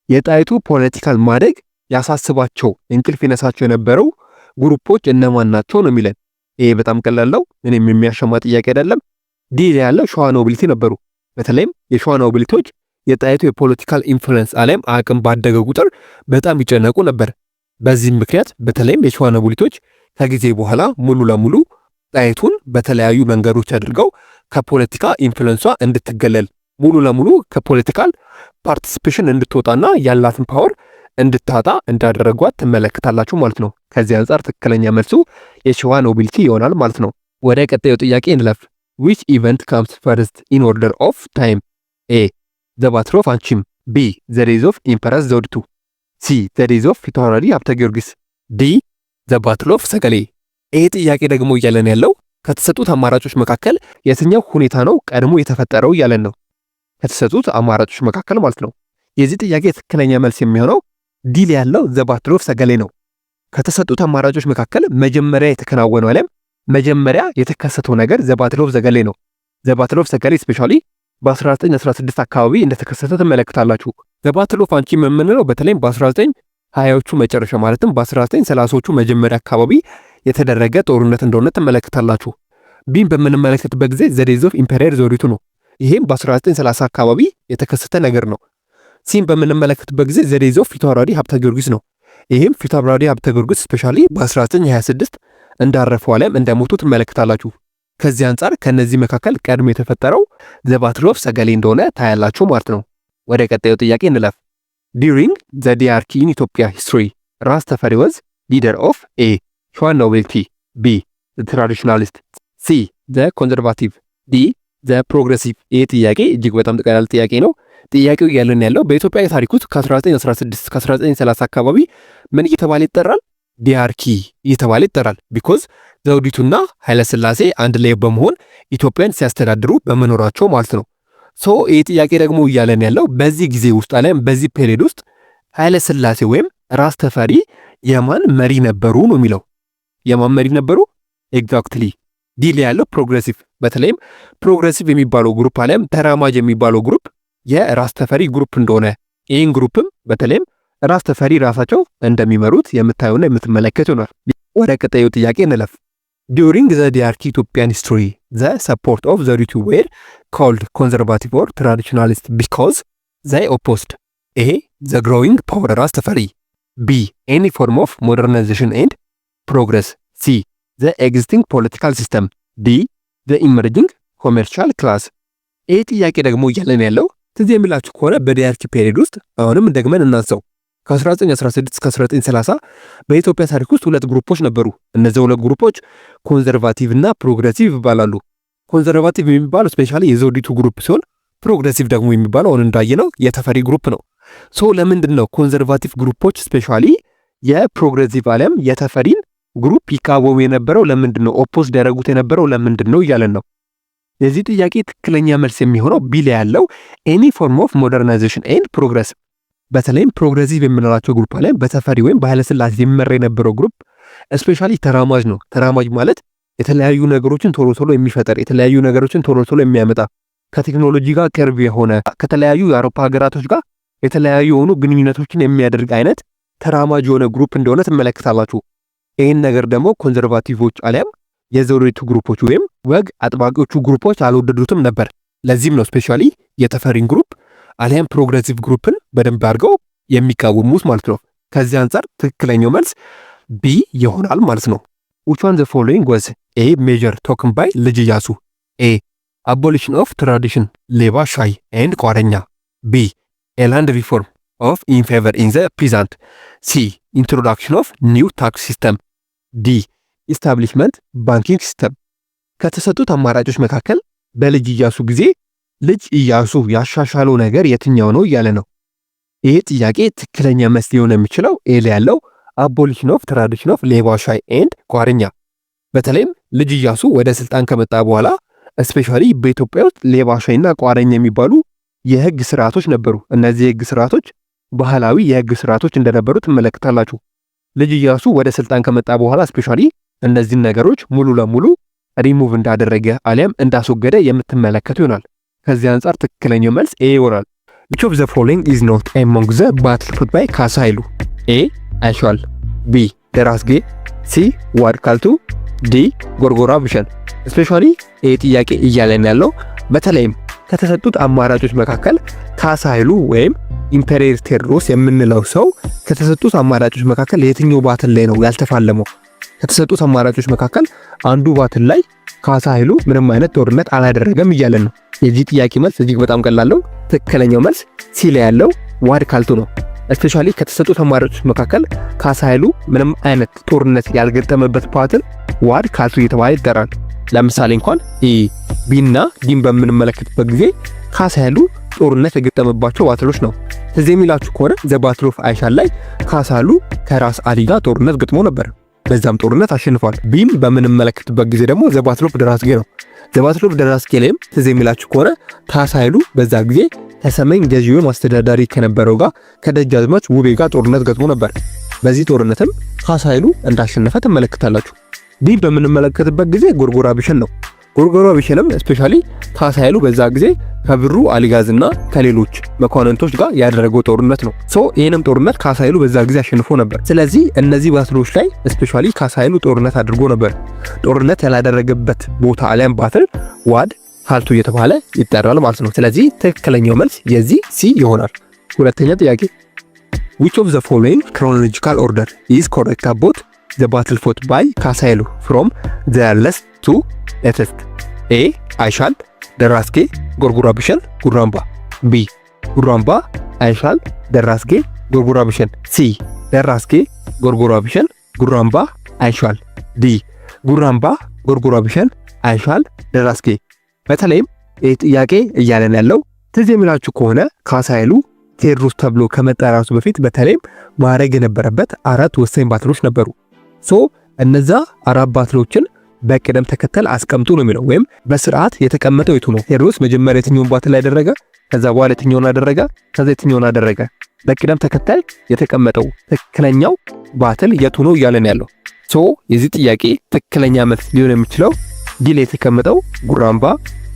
የጣይቱ ፖለቲካል ማደግ ያሳስባቸው እንቅልፍ ይነሳቸው የነበረው ግሩፖች እነማን ናቸው ነው የሚለን። ይሄ በጣም ቀላል ነው፣ ምንም የሚያሸማ ጥያቄ አይደለም። ዲ ያለው ሸዋ ኖቢሊቲ ነበሩ። በተለይም የሸዋ ኖቢሊቲዎች የጣይቱ የፖለቲካል ኢንፍሉዌንስ አለም አቅም ባደገ ቁጥር በጣም ይጨነቁ ነበር። በዚህም ምክንያት በተለይም የሸዋ ኖቢሊቲዎች ከጊዜ በኋላ ሙሉ ለሙሉ ጣይቱን በተለያዩ መንገዶች አድርገው ከፖለቲካ ኢንፍሉዌንሷ እንድትገለል ሙሉ ለሙሉ ከፖለቲካል ፓርቲሲፔሽን እንድትወጣና ያላትን ፓወር እንድታጣ እንዳደረጓት ትመለከታላችሁ ማለት ነው። ከዚህ አንጻር ትክክለኛ መልሱ የሸዋ ኖቢሊቲ ይሆናል ማለት ነው። ወደ ቀጣዩ ጥያቄ እንለፍ። which event comes first in order of time? A. the battle of አንቺም B. the days of ኢምፐረስ ዘውዲቱ C. the days of ፊታውራሪ ሀብተ ጊዮርጊስ D. the battle of ሰገሌ። ይህ ጥያቄ ደግሞ እያለን ያለው ከተሰጡት አማራጮች መካከል የትኛው ሁኔታ ነው ቀድሞ የተፈጠረው እያለን ነው። ከተሰጡት አማራጮች መካከል ማለት ነው። የዚህ ጥያቄ ትክክለኛ መልስ የሚሆነው ዲል ያለው ዘ ባትል ኦፍ ሰገሌ ነው። ከተሰጡት አማራጮች መካከል መጀመሪያ የተከናወነው አለም መጀመሪያ የተከሰተው ነገር ዘ ባትል ኦፍ ሰገሌ ነው። ዘ ባትል ኦፍ ሰገሌ ስፔሻሊ በ1916 አካባቢ እንደተከሰተ ትመለከታላችሁ። ዘ ባትል ኦፍ አንቺም የምንለው በተለይም በ1920ዎቹ መጨረሻ ማለትም በ1930ዎቹ መጀመሪያ አካባቢ የተደረገ ጦርነት እንደሆነ ትመለከታላችሁ። ቢን በምንመለከትበት ጊዜ ዘ ዴዝ ኦፍ ኢምፔሪየር ዘውዲቱ ነው። ይሄም በ1930 አካባቢ የተከሰተ ነገር ነው። ሲም በምንመለከትበት ጊዜ ዘ ዴይዝ ኦፍ ፊታውራሪ ሀብተ ጊዮርጊስ ነው። ይህም ፊታውራሪ ሀብተ ጊዮርጊስ ስፔሻሊ በ1926 እንዳረፈው ዓለም እንደሞቱ ትመለከታላችሁ። ከዚህ አንጻር ከነዚህ መካከል ቀድሞ የተፈጠረው ዘ ባትል ኦፍ ሰገሌ እንደሆነ ታያላችሁ ማለት ነው። ወደ ቀጣዩ ጥያቄ እንለፍ። ዲሪንግ ዘ ዲያርኪ ኢን ኢትዮጵያ ሂስትሪ ራስ ተፈሪ ወዝ ሊደር ኦፍ ኤ ሸዋ ኖቤልቲ፣ ቢ ዘ ትራዲሽናሊስት፣ ሲ ዘ ኮንዘርቫቲቭ፣ ዲ ዘ ፕሮግሬሲቭ። ይህ ጥያቄ እጅግ በጣም ቀላል ጥያቄ ነው። ጥያቄው እያለን ያለው በኢትዮጵያ ታሪክ ውስጥ ከ1916 እስከ 1930 አካባቢ ምን እየተባለ ይጠራል? ዲያርኪ እየተባለ ይጠራል። ቢኮዝ ዘውዲቱና ኃይለሥላሴ አንድ ላይ በመሆን ኢትዮጵያን ሲያስተዳድሩ በመኖራቸው ማለት ነው። ሶ ይህ ጥያቄ ደግሞ እያለን ያለው በዚህ ጊዜ ውስጥ አለም በዚህ ፔሪድ ውስጥ ኃይለሥላሴ ወይም ራስ ተፈሪ የማን መሪ ነበሩ ነው የሚለው። የማን መሪ ነበሩ? ኤግዛክትሊ ዲ ላይ ያለው ፕሮግሬሲቭ። በተለይም ፕሮግሬሲቭ የሚባለው ግሩፕ አለም ተራማጅ የሚባለው ግሩፕ የራስ ተፈሪ ግሩፕ እንደሆነ ይህን ግሩፕም በተለይም ራስ ተፈሪ ራሳቸው እንደሚመሩት የምታዩና የምትመለከቱ ነው። ወደ ቀጣዩ ጥያቄ እንለፍ። ዱሪንግ ዘ ዲያርኪ ኢትዮጵያን ሂስትሪ ዘ ሰፖርት ኦፍ ዘውዲቱ ዌር ኮልድ ኮንዘርቫቲቭ ኦር ትራዲሽናሊስት ቢኮዝ ዘይ ኦፖዝድ ኤ ዘ ግሮዊንግ ፓወር ራስ ተፈሪ፣ ቢ ኤኒ ፎርም ኦፍ ሞደርናይዜሽን ኤንድ ፕሮግረስ፣ ሲ ዘ ኤግዚስቲንግ ፖለቲካል ሲስተም፣ ዲ ዘ ኢመርጂንግ ኮሜርሻል ክላስ። ይህ ጥያቄ ደግሞ እያለን ያለው ትዝ የሚላችሁ ከሆነ በዲያርኪ ፔሪድ ውስጥ አሁንም ደግመን እናንሳው ከ1916 እስከ 1930 በኢትዮጵያ ታሪክ ውስጥ ሁለት ግሩፖች ነበሩ። እነዚህ ሁለት ግሩፖች ኮንዘርቫቲቭ እና ፕሮግሬሲቭ ይባላሉ። ኮንዘርቫቲቭ የሚባለው ስፔሻሊ የዘውዲቱ ግሩፕ ሲሆን ፕሮግሬሲቭ ደግሞ የሚባለው አሁን እንዳየነው የተፈሪ ግሩፕ ነው። ሶ ለምንድን ነው ኮንዘርቫቲቭ ግሩፖች ስፔሻሊ የፕሮግሬሲቭ አለም የተፈሪን ግሩፕ ይቃወሙ የነበረው? ለምንድን ነው ኦፖዝድ ያደረጉት የነበረው? ለምንድን ነው እያለን ነው። የዚህ ጥያቄ ትክክለኛ መልስ የሚሆነው ቢ ላይ ያለው ኤኒ ፎርም ኦፍ ሞደርናይዜሽን ኤንድ ፕሮግረስ። በተለይም ፕሮግሬሲቭ የምንላቸው ግሩፕ ላይ በተፈሪ ወይም በኃይለሥላሴ የሚመራ የነበረው ግሩፕ ስፔሻሊ ተራማጅ ነው። ተራማጅ ማለት የተለያዩ ነገሮችን ቶሎ ቶሎ የሚፈጠር የተለያዩ ነገሮችን ቶሎ ቶሎ የሚያመጣ ከቴክኖሎጂ ጋር ቅርብ የሆነ ከተለያዩ የአውሮፓ ሀገራቶች ጋር የተለያዩ የሆኑ ግንኙነቶችን የሚያደርግ አይነት ተራማጅ የሆነ ግሩፕ እንደሆነ ትመለከታላችሁ። ይህን ነገር ደግሞ ኮንዘርቫቲቮች አሊያም የዘውዲቱ ግሩፖች ወይም ወግ አጥባቂዎቹ ግሩፖች አልወደዱትም ነበር። ለዚህም ነው ስፔሻሊ የተፈሪን ግሩፕ አሊያም ፕሮግሬሲቭ ግሩፕን በደንብ አድርገው የሚቃወሙት ማለት ነው። ከዚህ አንጻር ትክክለኛው መልስ ቢ ይሆናል ማለት ነው። which one the following was a major taken by ልጅ ኢያሱ? a abolition of tradition ሌባ ሻይ and ቋረኛ፣ b a land reform of in favor in the present፣ c introduction of new tax system፣ d establishment banking system። ከተሰጡት አማራጮች መካከል በልጅ ኢያሱ ጊዜ ልጅ ኢያሱ ያሻሻለው ነገር የትኛው ነው እያለ ነው። ይሄ ጥያቄ ትክክለኛ መልስ ሊሆን የሚችለው ኤ ላይ ያለው አቦሊሽን ኦፍ ትራዲሽን ኦፍ ሌባ ሻይ ኤንድ ቋረኛ። በተለይም ልጅ ኢያሱ ወደ ስልጣን ከመጣ በኋላ ስፔሻሊ በኢትዮጵያ ውስጥ ሌባ ሻይና ቋረኛ የሚባሉ የህግ ስርዓቶች ነበሩ። እነዚህ የህግ ስርዓቶች ባህላዊ የህግ ስርዓቶች እንደነበሩ ትመለከታላችሁ። ልጅ ኢያሱ ወደ ስልጣን ከመጣ በኋላ ስፔሻሊ እነዚህን ነገሮች ሙሉ ለሙሉ ሪሙቭ እንዳደረገ አሊያም እንዳስወገደ የምትመለከቱ ይሆናል። ከዚህ አንጻር ትክክለኛው መልስ ኤ ይሆናል። which of the following is not among the battle fought by ካሳ ኃይሉ? ኤ አይሻል፣ ቢ ደራስጌ፣ ሲ ዋድ ካልቱ፣ ዲ ጎርጎራ ብሸን። ስፔሻሊ ኤ ጥያቄ እያለን ያለው በተለይም ከተሰጡት አማራጮች መካከል ካሳ ኃይሉ ወይም ኢምፔሪየር ቴዎድሮስ የምንለው ሰው ከተሰጡት አማራጮች መካከል የትኛው ባትል ላይ ነው ያልተፋለመው? ከተሰጡት አማራጮች መካከል አንዱ ባትል ላይ ካሳ ኃይሉ ምንም አይነት ጦርነት አላደረገም እያለን ነው። የዚህ ጥያቄ መልስ እጅግ በጣም ቀላል ነው። ትክክለኛው መልስ ሲ ላይ ያለው ዋድ ካልቱ ነው። ስፔሻሊ ከተሰጡት አማራጮች መካከል ካሳ ኃይሉ ምንም አይነት ጦርነት ያልገጠመበት ባትል ዋድ ካልቱ እየተባለ ይጠራል። ለምሳሌ እንኳን ኢ ቢና ዲን በምንመለከትበት ጊዜ ካሳ ኃይሉ ጦርነት የገጠመባቸው ባትሎች ነው። እዚህ የሚላችሁ ከሆነ ዘ ባትል ኦፍ አይሻል ላይ ካሳ ኃይሉ ከራስ አሊ ጋር ጦርነት ገጥሞ ነበር። በዛም ጦርነት አሸንፏል። ቢም በምንመለከትበት ጊዜ ደግሞ ዘ ባትል ኦፍ ደራስጌ ነው። ዘ ባትል ኦፍ ደራስጌ ላይም ትዝ የሚላችሁ ከሆነ ካሳ ኃይሉ በዛ ጊዜ ከሰሜን ገዢ ወይም አስተዳዳሪ ከነበረው ጋር ከደጃዝማች ውቤ ጋር ጦርነት ገጥሞ ነበር። በዚህ ጦርነትም ካሳ ኃይሉ እንዳሸነፈ ትመለከታላችሁ። ዲ በምንመለከትበት ጊዜ ጎርጎራ ብሸን ነው። ጎርጎራ ብሸንም ስፔሻሊ ካሳ ኃይሉ በዛ ጊዜ ከብሩ አሊጋዝና ከሌሎች መኳንንቶች ጋር ያደረገው ጦርነት ነው። ሶ ይሄንም ጦርነት ካሳ ኃይሉ በዛ ጊዜ አሸንፎ ነበር። ስለዚህ እነዚህ ባትሎች ላይ ስፔሻሊ ካሳ ኃይሉ ጦርነት አድርጎ ነበር። ጦርነት ያላደረገበት ቦታ አሊያም ባትል ዋድ ካልቱ እየተባለ ይጠራል ማለት ነው። ስለዚህ ትክክለኛው መልስ የዚህ ሲ ይሆናል። ሁለተኛ ጥያቄ which of the following chronological order is correct about the battle fought by ካሳ ኃይሉ from the earliest to latest? A አይሻል፣ ደራስጌ፣ ጎርጎራ ብሸን፣ ጉራምባ። B ጉራምባ፣ አይሻል፣ ደራስጌ፣ ጎርጎራ ብሸን። C ደራስጌ፣ ጎርጎራ ብሸን፣ ጉራምባ፣ አይሻል። D ጉራምባ፣ ጎርጎራ ብሸን፣ አይሻል፣ ደራስጌ። በተለይም ይህ ጥያቄ እያለን ያለው ትዝ የሚላችሁ ከሆነ ካሳ ኃይሉ ቴዎድሮስ ተብሎ ከመጠራቱ በፊት በተለይም ማድረግ የነበረበት 4 ወሳኝ ባትሎች ነበሩ። እነዛ 4 ባትሎችን በቅደም ተከተል አስቀምጡ ነው የሚለው፣ ወይም በስርዓት የተቀመጠው የቱ ነው? ቴዎድሮስ መጀመሪያ የትኛውን ባትል ያደረገ፣ ከዛ በኋላ የትኛውን አደረገ፣ ከዛ የትኛውን አደረገ? በቅደም ተከተል የተቀመጠው ትክክለኛው ባትል የቱ ነው እያለን ያለው። የዚህ ጥያቄ ትክክለኛ መልስ ሊሆን የሚችለው ዲል የተቀመጠው ጉራምባ፣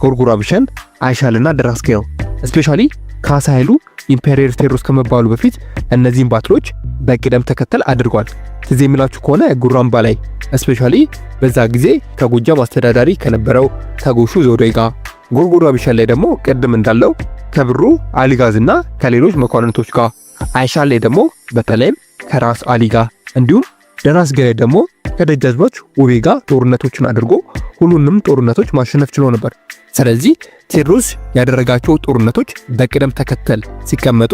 ጎርጎራ ብሸን፣ አይሻልና ደራስጌ ነው። ስፔሻሊ ካሳ ኃይሉ ኢምፔሪየር ቴዎድሮስ ከመባሉ በፊት እነዚህን ባትሎች በቅደም ተከተል አድርጓል። ትዝ የሚላችሁ ከሆነ ጉራምባ ላይ ስፔሻሊ በዛ ጊዜ ከጎጃም አስተዳዳሪ ከነበረው ከጎሹ ዘውዴ ጋር፣ ጎርጎራ ብሸን ላይ ደግሞ ቅድም እንዳለው ከብሩ አሊጋዝና ከሌሎች መኳንንቶች ጋር፣ አይሻል ላይ ደግሞ በተለይም ከራስ አሊ ጋር፣ እንዲሁም ደራስጌ ላይ ደግሞ ከደጃዝማች ውቤ ጋር ጦርነቶችን አድርጎ ሁሉንም ጦርነቶች ማሸነፍ ችሎ ነበር። ስለዚህ ቴዎድሮስ ያደረጋቸው ጦርነቶች በቅደም ተከተል ሲቀመጡ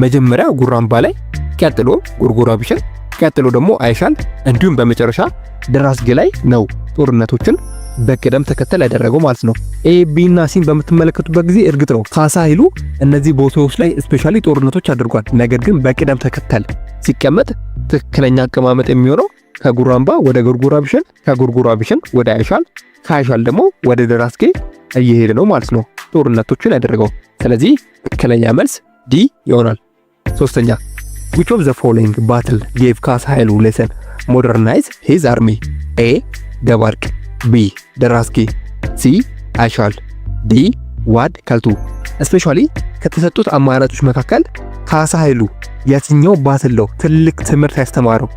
መጀመሪያ ጉራምባ ላይ፣ ቀጥሎ ጎርጎራ ብሸን፣ ቀጥሎ ደግሞ አይሻል እንዲሁም በመጨረሻ ደራስጌ ላይ ነው ጦርነቶችን በቅደም ተከተል ያደረገው ማለት ነው። ኤ ቢ እና ሲን በምትመለከቱበት ጊዜ እርግጥ ነው ካሳ ኃይሉ እነዚህ ቦታዎች ላይ ስፔሻሊ ጦርነቶች አድርጓል። ነገር ግን በቅደም ተከተል ሲቀመጥ ትክክለኛ አቀማመጥ የሚሆነው ከጉራምባ ወደ ጎርጎራ ብሸን፣ ከጎርጎራ ብሸን ወደ አይሻል፣ ከአይሻል ደግሞ ወደ ደራስጌ እየሄደ ነው ማለት ነው ጦርነቶችን ያደረገው። ስለዚህ ትክክለኛ መልስ ዲ ይሆናል። ሶስተኛ which of the following battle gave ካሳ ኃይሉ lesson modernize his army? A ደባርቅ፣ B ደራስጌ፣ C አይሻል፣ D ዋድ ከልቱ። ስፔሻሊ ከተሰጡት አማራጮች መካከል ካሳ ኃይሉ የትኛው ባትል ነው ትልቅ ትምህርት ያስተማረው?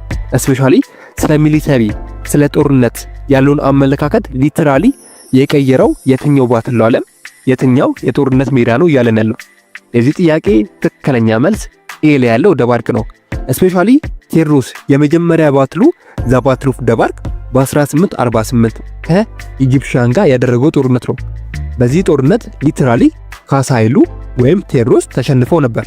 ስፔሻሊ ስለ ሚሊተሪ ስለ ጦርነት ያለውን አመለካከት ሊተራሊ የቀየረው የትኛው ባትል ነው ዓለም የትኛው የጦርነት ሜዳ ነው እያለን ያለው። የዚህ ጥያቄ ትክክለኛ መልስ ኤ ላይ ያለው ደባርቅ ነው። ስፔሻሊ ቴዎድሮስ የመጀመሪያ ባትሉ ዘ ባትል ኦፍ ደባርቅ በ1848 ከኢጂፕሽያን ጋር ያደረገው ጦርነት ነው። በዚህ ጦርነት ሊተራሊ ካሳ ኃይሉ ወይም ቴዎድሮስ ተሸንፈው ነበር።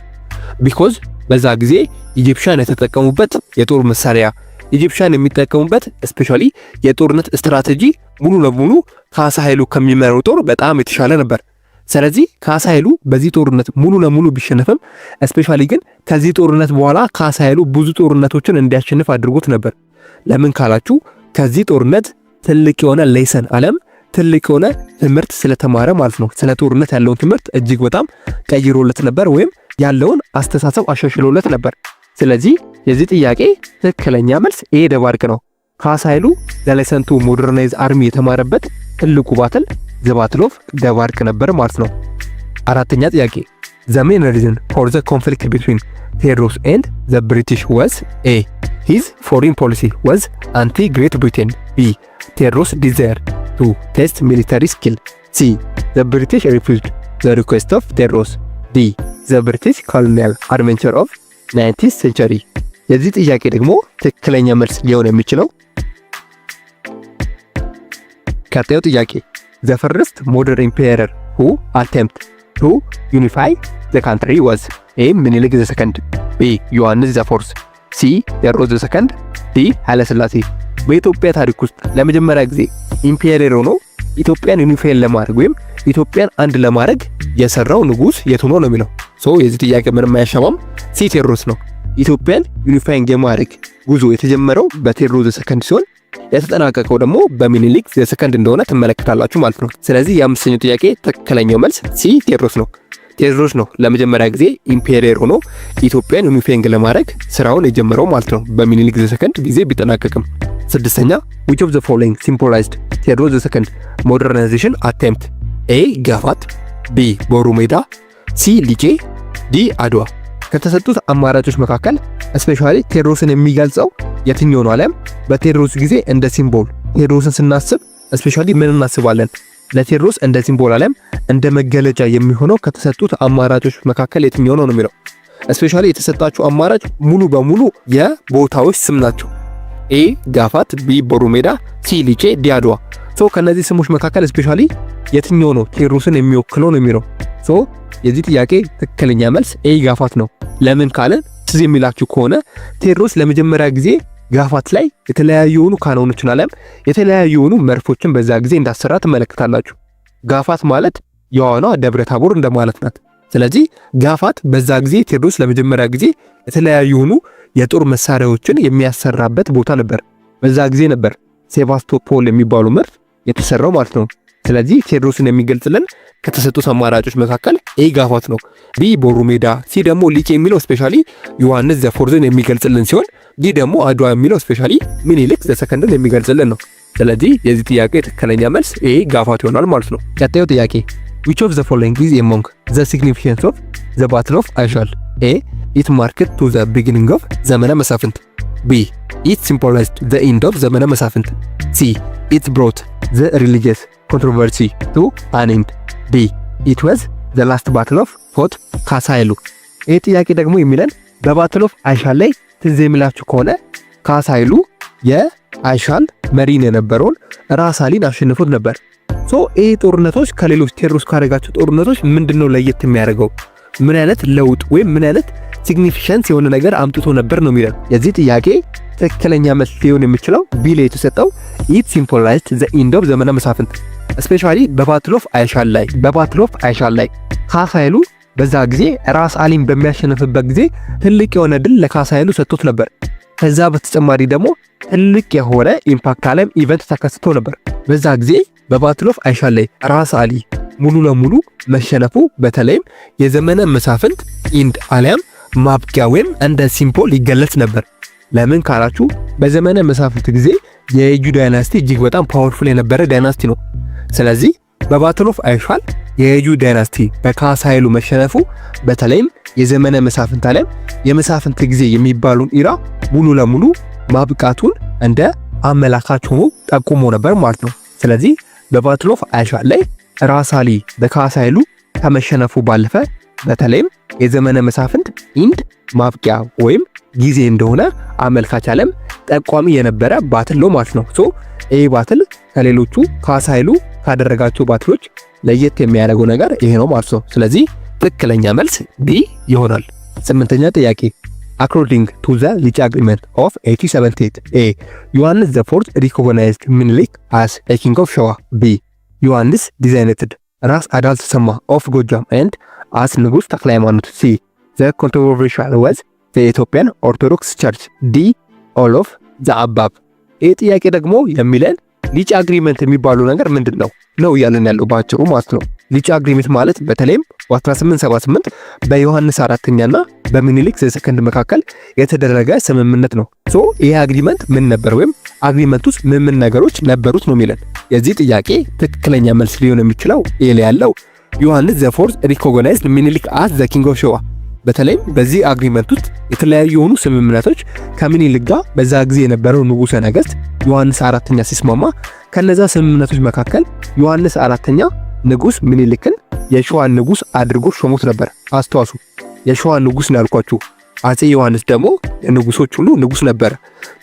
ቢኮዝ በዛ ጊዜ ኢጂፕሽያን የተጠቀሙበት የጦር መሳሪያ ኢጂፕሽያን የሚጠቀሙበት ስፔሻሊ የጦርነት ስትራቴጂ ሙሉ ለሙሉ ካሳ ኃይሉ ከሚመራው ጦር በጣም የተሻለ ነበር። ስለዚህ ካሳ ኃይሉ በዚህ ጦርነት ሙሉ ለሙሉ ቢሸነፍም ስፔሻሊ ግን ከዚህ ጦርነት በኋላ ካሳ ኃይሉ ብዙ ጦርነቶችን እንዲያሸንፍ አድርጎት ነበር። ለምን ካላችሁ ከዚህ ጦርነት ትልቅ የሆነ ሌሰን ዓለም ትልቅ የሆነ ትምህርት ስለተማረ ማለት ነው። ስለ ጦርነት ያለውን ትምህርት እጅግ በጣም ቀይሮለት ነበር፣ ወይም ያለውን አስተሳሰብ አሻሽሎለት ነበር። ስለዚህ የዚህ ጥያቄ ትክክለኛ መልስ ኤ ደባርቅ ነው። ካሳ ኃይሉ ለሌሰን ቱ ሞደርናይዝ አርሚ የተማረበት ትልቁ ባትል ዘ ባትል ኦፍ ደባርቅ ነበር ማለት ነው። አራተኛ ጥያቄ ዘ ሜን ሪዝን ፎር ዘ ኮንፍሊክት ቢትዊን ቴዎድሮስ ኤንድ ዘ ብሪቲሽ ዋዝ? ኤ ሂዝ ፎሪን ፖሊሲ ዋዝ አንቲ ግሬት ብሪቴን፣ ቢ ቴዎድሮስ ዲዛየር ቱ ቴስት ሚሊታሪ ስኪል፣ ሲ ዘ ብሪቲሽ ሪፊውዝድ ዘ ሪኩዌስት ኦፍ ቴዎድሮስ፣ ዲ ዘ ብሪቲሽ ኮሎኒያል አድቬንቸር ኦፍ 19th ሴንቸሪ። የዚህ ጥያቄ ደግሞ ትክክለኛ መልስ ሊሆን የሚችለው ቀጣዩ ጥያቄ the first modern emperor who attempted to unify the country was? A ምኒልክ ዘ ሰከንድ፣ B ዮሐንስ ዘ ፎርስ፣ C ቴዎድሮስ ዘ ሰከንድ፣ D ኃይለ ሥላሴ። በኢትዮጵያ ታሪክ ውስጥ ለመጀመሪያ ጊዜ ኢምፔሪየር ሆኖ ኢትዮጵያን ዩኒፋይ ለማድረግ ወይም ኢትዮጵያን አንድ ለማድረግ የሰራው ንጉስ የቱ ነው የሚለው። የዚህ ጥያቄ ምንም አያሻማም፣ ሲ ቴዎድሮስ ነው። ኢትዮጵያን ዩኒፋይንግ የማድረግ ጉዞ የተጀመረው በቴዎድሮስ ዘ ሰከንድ ሲሆን የተጠናቀቀው ደግሞ በሚኒሊክ ዘ ሰከንድ እንደሆነ ትመለከታላችሁ ማለት ነው። ስለዚህ የአምስተኛው ጥያቄ ትክክለኛው መልስ ሲ ቴዎድሮስ ነው። ቴዎድሮስ ነው ለመጀመሪያ ጊዜ ኢምፔሪየር ሆኖ ኢትዮጵያን ዩኒፋይንግ ለማድረግ ስራውን የጀመረው ማለት ነው። በሚኒሊክ ዘ ሰከንድ ጊዜ ቢጠናቀቅም። ስድስተኛ which of the following symbolized ቴዎድሮስ ዘ ሰከንድ modernization attempt? A ጋፋት፣ B ቦሩ ሜዳ፣ ሲ ሊቄ፣ ዲ አድዋ። ከተሰጡት አማራጮች መካከል ስፔሻሊ ቴዎድሮስን የሚገልጸው የትኛው ነው? ዓለም በቴዎድሮስ ጊዜ እንደ ሲምቦል ቴዎድሮስን ስናስብ ስፔሻሊ ምን እናስባለን? ለቴዎድሮስ እንደ ሲምቦል ዓለም እንደ መገለጫ የሚሆነው ከተሰጡት አማራጮች መካከል የትኛው ነው የሚለው። ስፔሻሊ የተሰጣቸው አማራጭ ሙሉ በሙሉ የቦታዎች ስም ናቸው። ኤ ጋፋት፣ ቢ ቦሩ ሜዳ፣ ሲ ሊቼ፣ ዲ አድዋ። ሶ ከነዚህ ስሞች መካከል ስፔሻሊ የትኛው ነው ቴዎድሮስን የሚወክለው ነው የሚለው። ሶ የዚህ ጥያቄ ትክክለኛ መልስ ኤ ጋፋት ነው። ለምን ካለን ትዝ የሚላችሁ ከሆነ ቴዎድሮስ ለመጀመሪያ ጊዜ ጋፋት ላይ የተለያዩ ካኖኖችን አለም የተለያዩ መርፎችን በዛ ጊዜ እንዳሰራ ትመለከታላችሁ። ጋፋት ማለት የዋና ደብረ ታቦር እንደማለት ናት። ስለዚህ ጋፋት በዛ ጊዜ ቴዎድሮስ ለመጀመሪያ ጊዜ የተለያዩ የጦር መሳሪያዎችን የሚያሰራበት ቦታ ነበር። በዛ ጊዜ ነበር ሴባስቶፖል የሚባሉ መርፍ የተሰራው ማለት ነው። ስለዚህ ቴዎድሮስን የሚገልጽልን ከተሰጡት አማራጮች መካከል ኤ ጋፋት ነው። ቢ ቦሩ ሜዳ፣ ሲ ደግሞ ሊቼ የሚለው ስፔሻሊ ዮሐንስ ዘፎርዝን የሚገልጽልን ሲሆን ዲ ደግሞ አድዋ የሚለው ስፔሻሊ ሚኒሊክ ዘሰከንድን የሚገልጽልን ነው። ስለዚህ የዚህ ጥያቄ ትክክለኛ መልስ ኤ ጋፋት ይሆናል ማለት ነው። ቀጣዩ ጥያቄ which of the following is among the significance of the battle of Aishal? A it marked to the beginning of ዘመነ መሳፍንት። B it symbolized the end of ዘመነ መሳፍንት። C it brought the religious controversy to an end. D it was the last battle of fought ካሳ ኃይሉ። ይህ ጥያቄ ደግሞ የሚለን በባትል ኦፍ አይሻል ላይ ትዝ የሚላችሁ ከሆነ ካሳ ኃይሉ የአይሻል መሪን የነበረውን ራስ አሊን አሸንፎት ነበር። ሶ ይህ ጦርነቶች ከሌሎች ቴዎድሮስ ካደረጋቸው ጦርነቶች ምንድነው ለየት የሚያደርገው? ምን አይነት ለውጥ ወይም ምን አይነት ሲግኒፊካንስ የሆነ ነገር አምጥቶ ነበር ነው የሚለው። የዚህ ጥያቄ ትክክለኛ መልስ ሊሆን የሚችለው ቢ ላይ የተሰጠው ኢት ሲምቦላይዝድ ዘ ኢንድ ኦፍ ዘመነ መሳፍንት። ስፔሻሊ በባትል ኦፍ አይሻል ላይ ካሳ ኃይሉ በዛ ጊዜ ራስ አሊን በሚያሸንፍበት ጊዜ ትልቅ የሆነ ድል ለካሳ ኃይሉ ሰጥቶት ነበር። ከዛ በተጨማሪ ደግሞ ትልቅ የሆነ ኢምፓክት አለም ኢቨንት ተከስቶ ነበር። በዛ ጊዜ በባትል ኦፍ አይሻል ላይ ራስ አሊ ሙሉ ለሙሉ መሸነፉ በተለይም የዘመነ መሳፍንት ኢንድ አሊያም ማብቂያ ወይም እንደ ሲምቦል ይገለጽ ነበር። ለምን ካላችሁ በዘመነ መሳፍንት ጊዜ የየጁ ዳይናስቲ እጅግ በጣም ፓወርፉል የነበረ ዳይናስቲ ነው። ስለዚህ በባትል ኦፍ አይሻል የየጁ ዳይናስቲ በካሳ ኃይሉ መሸነፉ በተለይም የዘመነ መሳፍንት አሊያም የመሳፍንት ጊዜ የሚባሉን ኢራ ሙሉ ለሙሉ ማብቃቱን እንደ አመላካች ሆኖ ጠቁሞ ነበር ማለት ነው። ስለዚህ በባትል ኦፍ አይሻል ላይ ራስ አሊ በካሳ ኃይሉ ከመሸነፉ ባለፈ በተለይም የዘመነ መሳፍንት ኢንድ ማብቂያ ወይም ጊዜ እንደሆነ አመልካች አለም ጠቋሚ የነበረ ባትል ነው ማለት ነው። ሶ ይህ ባትል ከሌሎቹ ካሳ ኃይሉ ካደረጋቸው ባትሎች ለየት የሚያደርገው ነገር ይሄ ነው ማለት ነው። ስለዚህ ትክክለኛ መልስ ቢ ይሆናል። ስምንተኛ ጥያቄ according to the ሊቼ agreement of 1878 a ዮሐንስ ዘ ፎርዝ recognized ሚኒሊክ as a king of ሸዋ። b ዮሐንስ designated ራስ አዳል ተሰማ of ጎጃም and as ንጉስ ተክለ ሃይማኖት። c the controversial was the Ethiopian Orthodox Church. d all of the above። ይህ ጥያቄ ደግሞ የሚለን ሊቼ አግሪመንት የሚባለው ነገር ምንድን ነው እያለን ያለው ባጭሩ ማለት ነው። ሊቼ አግሪመንት ማለት በተለይም በ1878 በዮሐንስ አራተኛና በሚኒሊክ ዘሰከንድ መካከል የተደረገ ስምምነት ነው። ሶ ይሄ አግሪመንት ምን ነበር ወይም አግሪመንት ውስጥ ምን ነገሮች ነበሩት ነው የሚለን። የዚህ ጥያቄ ትክክለኛ መልስ ሊሆን የሚችለው ኤ ላይ ያለው ዮሐንስ ዘ ፎርዝ ሪኮግናይዝድ ሚኒሊክ አስ ዘ ኪንግ ኦፍ ሸዋ። በተለይም በዚህ አግሪመንት ውስጥ የተለያዩ የሆኑ ስምምነቶች ከሚኒሊክ ጋር በዛ ጊዜ የነበረው ንጉሠ ነገሥት ዮሐንስ አራተኛ ሲስማማ ከነዛ ስምምነቶች መካከል ዮሐንስ አራተኛ ንጉስ ሚኒሊክን የሸዋ ንጉስ አድርጎ ሾሞት ነበር። አስተዋሱ፣ የሸዋ ንጉስ ነው ያልኳችሁ። አፄ ዮሐንስ ደግሞ የንጉሶች ሁሉ ንጉስ ነበር።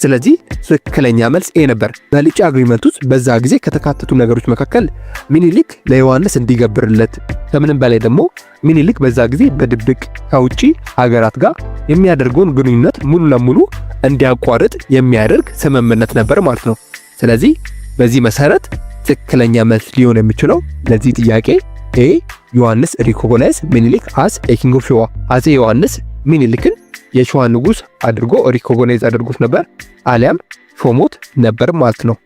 ስለዚህ ትክክለኛ መልስ ኤ ነበር። በሊቼ አግሪመንት ውስጥ በዛ ጊዜ ከተካተቱ ነገሮች መካከል ሚኒሊክ ለዮሐንስ እንዲገብርለት፣ ከምንም በላይ ደግሞ ሚኒሊክ በዛ ጊዜ በድብቅ ከውጪ ሀገራት ጋር የሚያደርገውን ግንኙነት ሙሉ ለሙሉ እንዲያቋርጥ የሚያደርግ ስምምነት ነበር ማለት ነው። ስለዚህ በዚህ መሰረት ትክክለኛ መልስ ሊሆን የሚችለው ለዚህ ጥያቄ ኤ ዮሐንስ ሪኮግናይዝ ሚኒሊክ አስ ኤ ኪንግ ኦፍ ሸዋ። አፄ ዮሐንስ ሚኒሊክን የሸዋ ንጉስ አድርጎ ሪኮግናይዝ አድርጎት ነበር አሊያም ሾሞት ነበር ማለት ነው።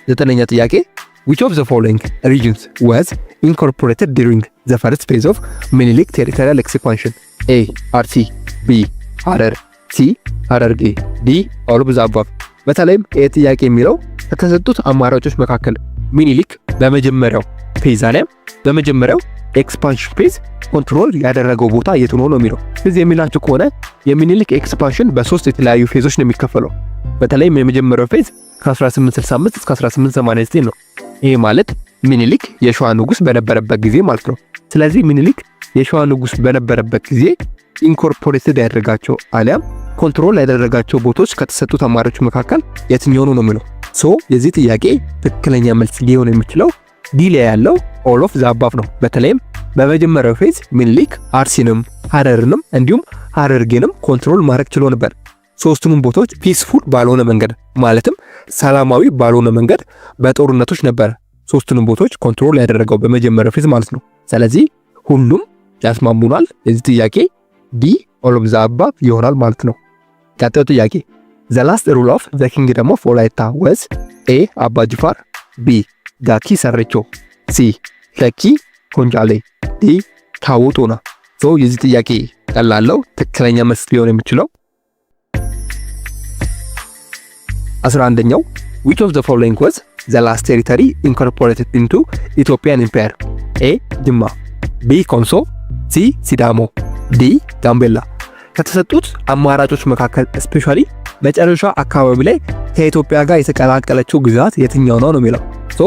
ዘጠነኛ ጥያቄ which of the following regions was incorporated during the first phase of ሚኒሊክ territorial expansion? A አርሲ፣ B ሐረር፣ C ሐረርጌ፣ D all of the above። በተለይም ይህ ጥያቄ የሚለው ከተሰጡት አማራጮች መካከል ሚኒሊክ በመጀመሪያው ፌዝ አሊያም በመጀመሪያው ኤክስፓንሽን ፌዝ ኮንትሮል ያደረገው ቦታ የቱ ነው የሚለው። ስለዚህ የሚላችሁ ከሆነ የሚኒሊክ ኤክስፓንሽን በሶስት የተለያዩ ፌዞች ነው የሚከፈለው። በተለይም የመጀመሪያው ፌዝ ከ1865 እስከ 1889 ነው። ይሄ ማለት ሚኒሊክ የሸዋ ንጉስ በነበረበት ጊዜ ማለት ነው። ስለዚህ ሚኒሊክ የሸዋ ንጉስ በነበረበት ጊዜ ኢንኮርፖሬትድ ያደረጋቸው አሊያም ኮንትሮል ያደረጋቸው ቦታዎች ከተሰጡ ተማሪዎች መካከል የትኛው ነው የሚለው። ሶ የዚህ ጥያቄ ትክክለኛ መልስ ሊሆን የሚችለው ዲ ላይ ያለው ኦል ኦፍ ዘ አባቭ ነው። በተለይም በመጀመሪያው ፌዝ ሚኒሊክ አርሲንም ሐረርንም እንዲሁም ሐረርጌንም ኮንትሮል ማድረግ ችሎ ነበር። ሶስቱንም ቦታዎች ፒስፉል ባልሆነ መንገድ ማለትም ሰላማዊ ባልሆነ መንገድ በጦርነቶች ነበር ሶስቱንም ቦታዎች ኮንትሮል ያደረገው በመጀመሪያው ፌዝ ማለት ነው። ስለዚህ ሁሉም ያስማሙናል። የዚህ ጥያቄ ዲ ኦል ኦፍ ዘ አባቭ ይሆናል ማለት ነው። ቀጣዩ ጥያቄ ዘ ላስት ሩል ኦፍ ዘ ኪንግደም ኦፍ ወላይታ ወዝ ኤ አባ ጅፋር፣ ቢ ዳኪ ሰረቾ፣ ሲ ሸኪ ኮንጃሌ፣ ዲ ታውቶና። ሶ የዚህ ጥያቄ ቀላለው ትክክለኛ መልስ ሊሆን የሚችለው 11ኛው which of the following was the last territory incorporated into Ethiopian empire? A ጅማ፣ ቢ ኮንሶ፣ ሲ ሲዳሞ፣ ዲ ጋምቤላ። ከተሰጡት አማራጮች መካከል ስፔሻሊ መጨረሻ አካባቢ ላይ ከኢትዮጵያ ጋር የተቀላቀለችው ግዛት የትኛው ነው የሚለው። ሶ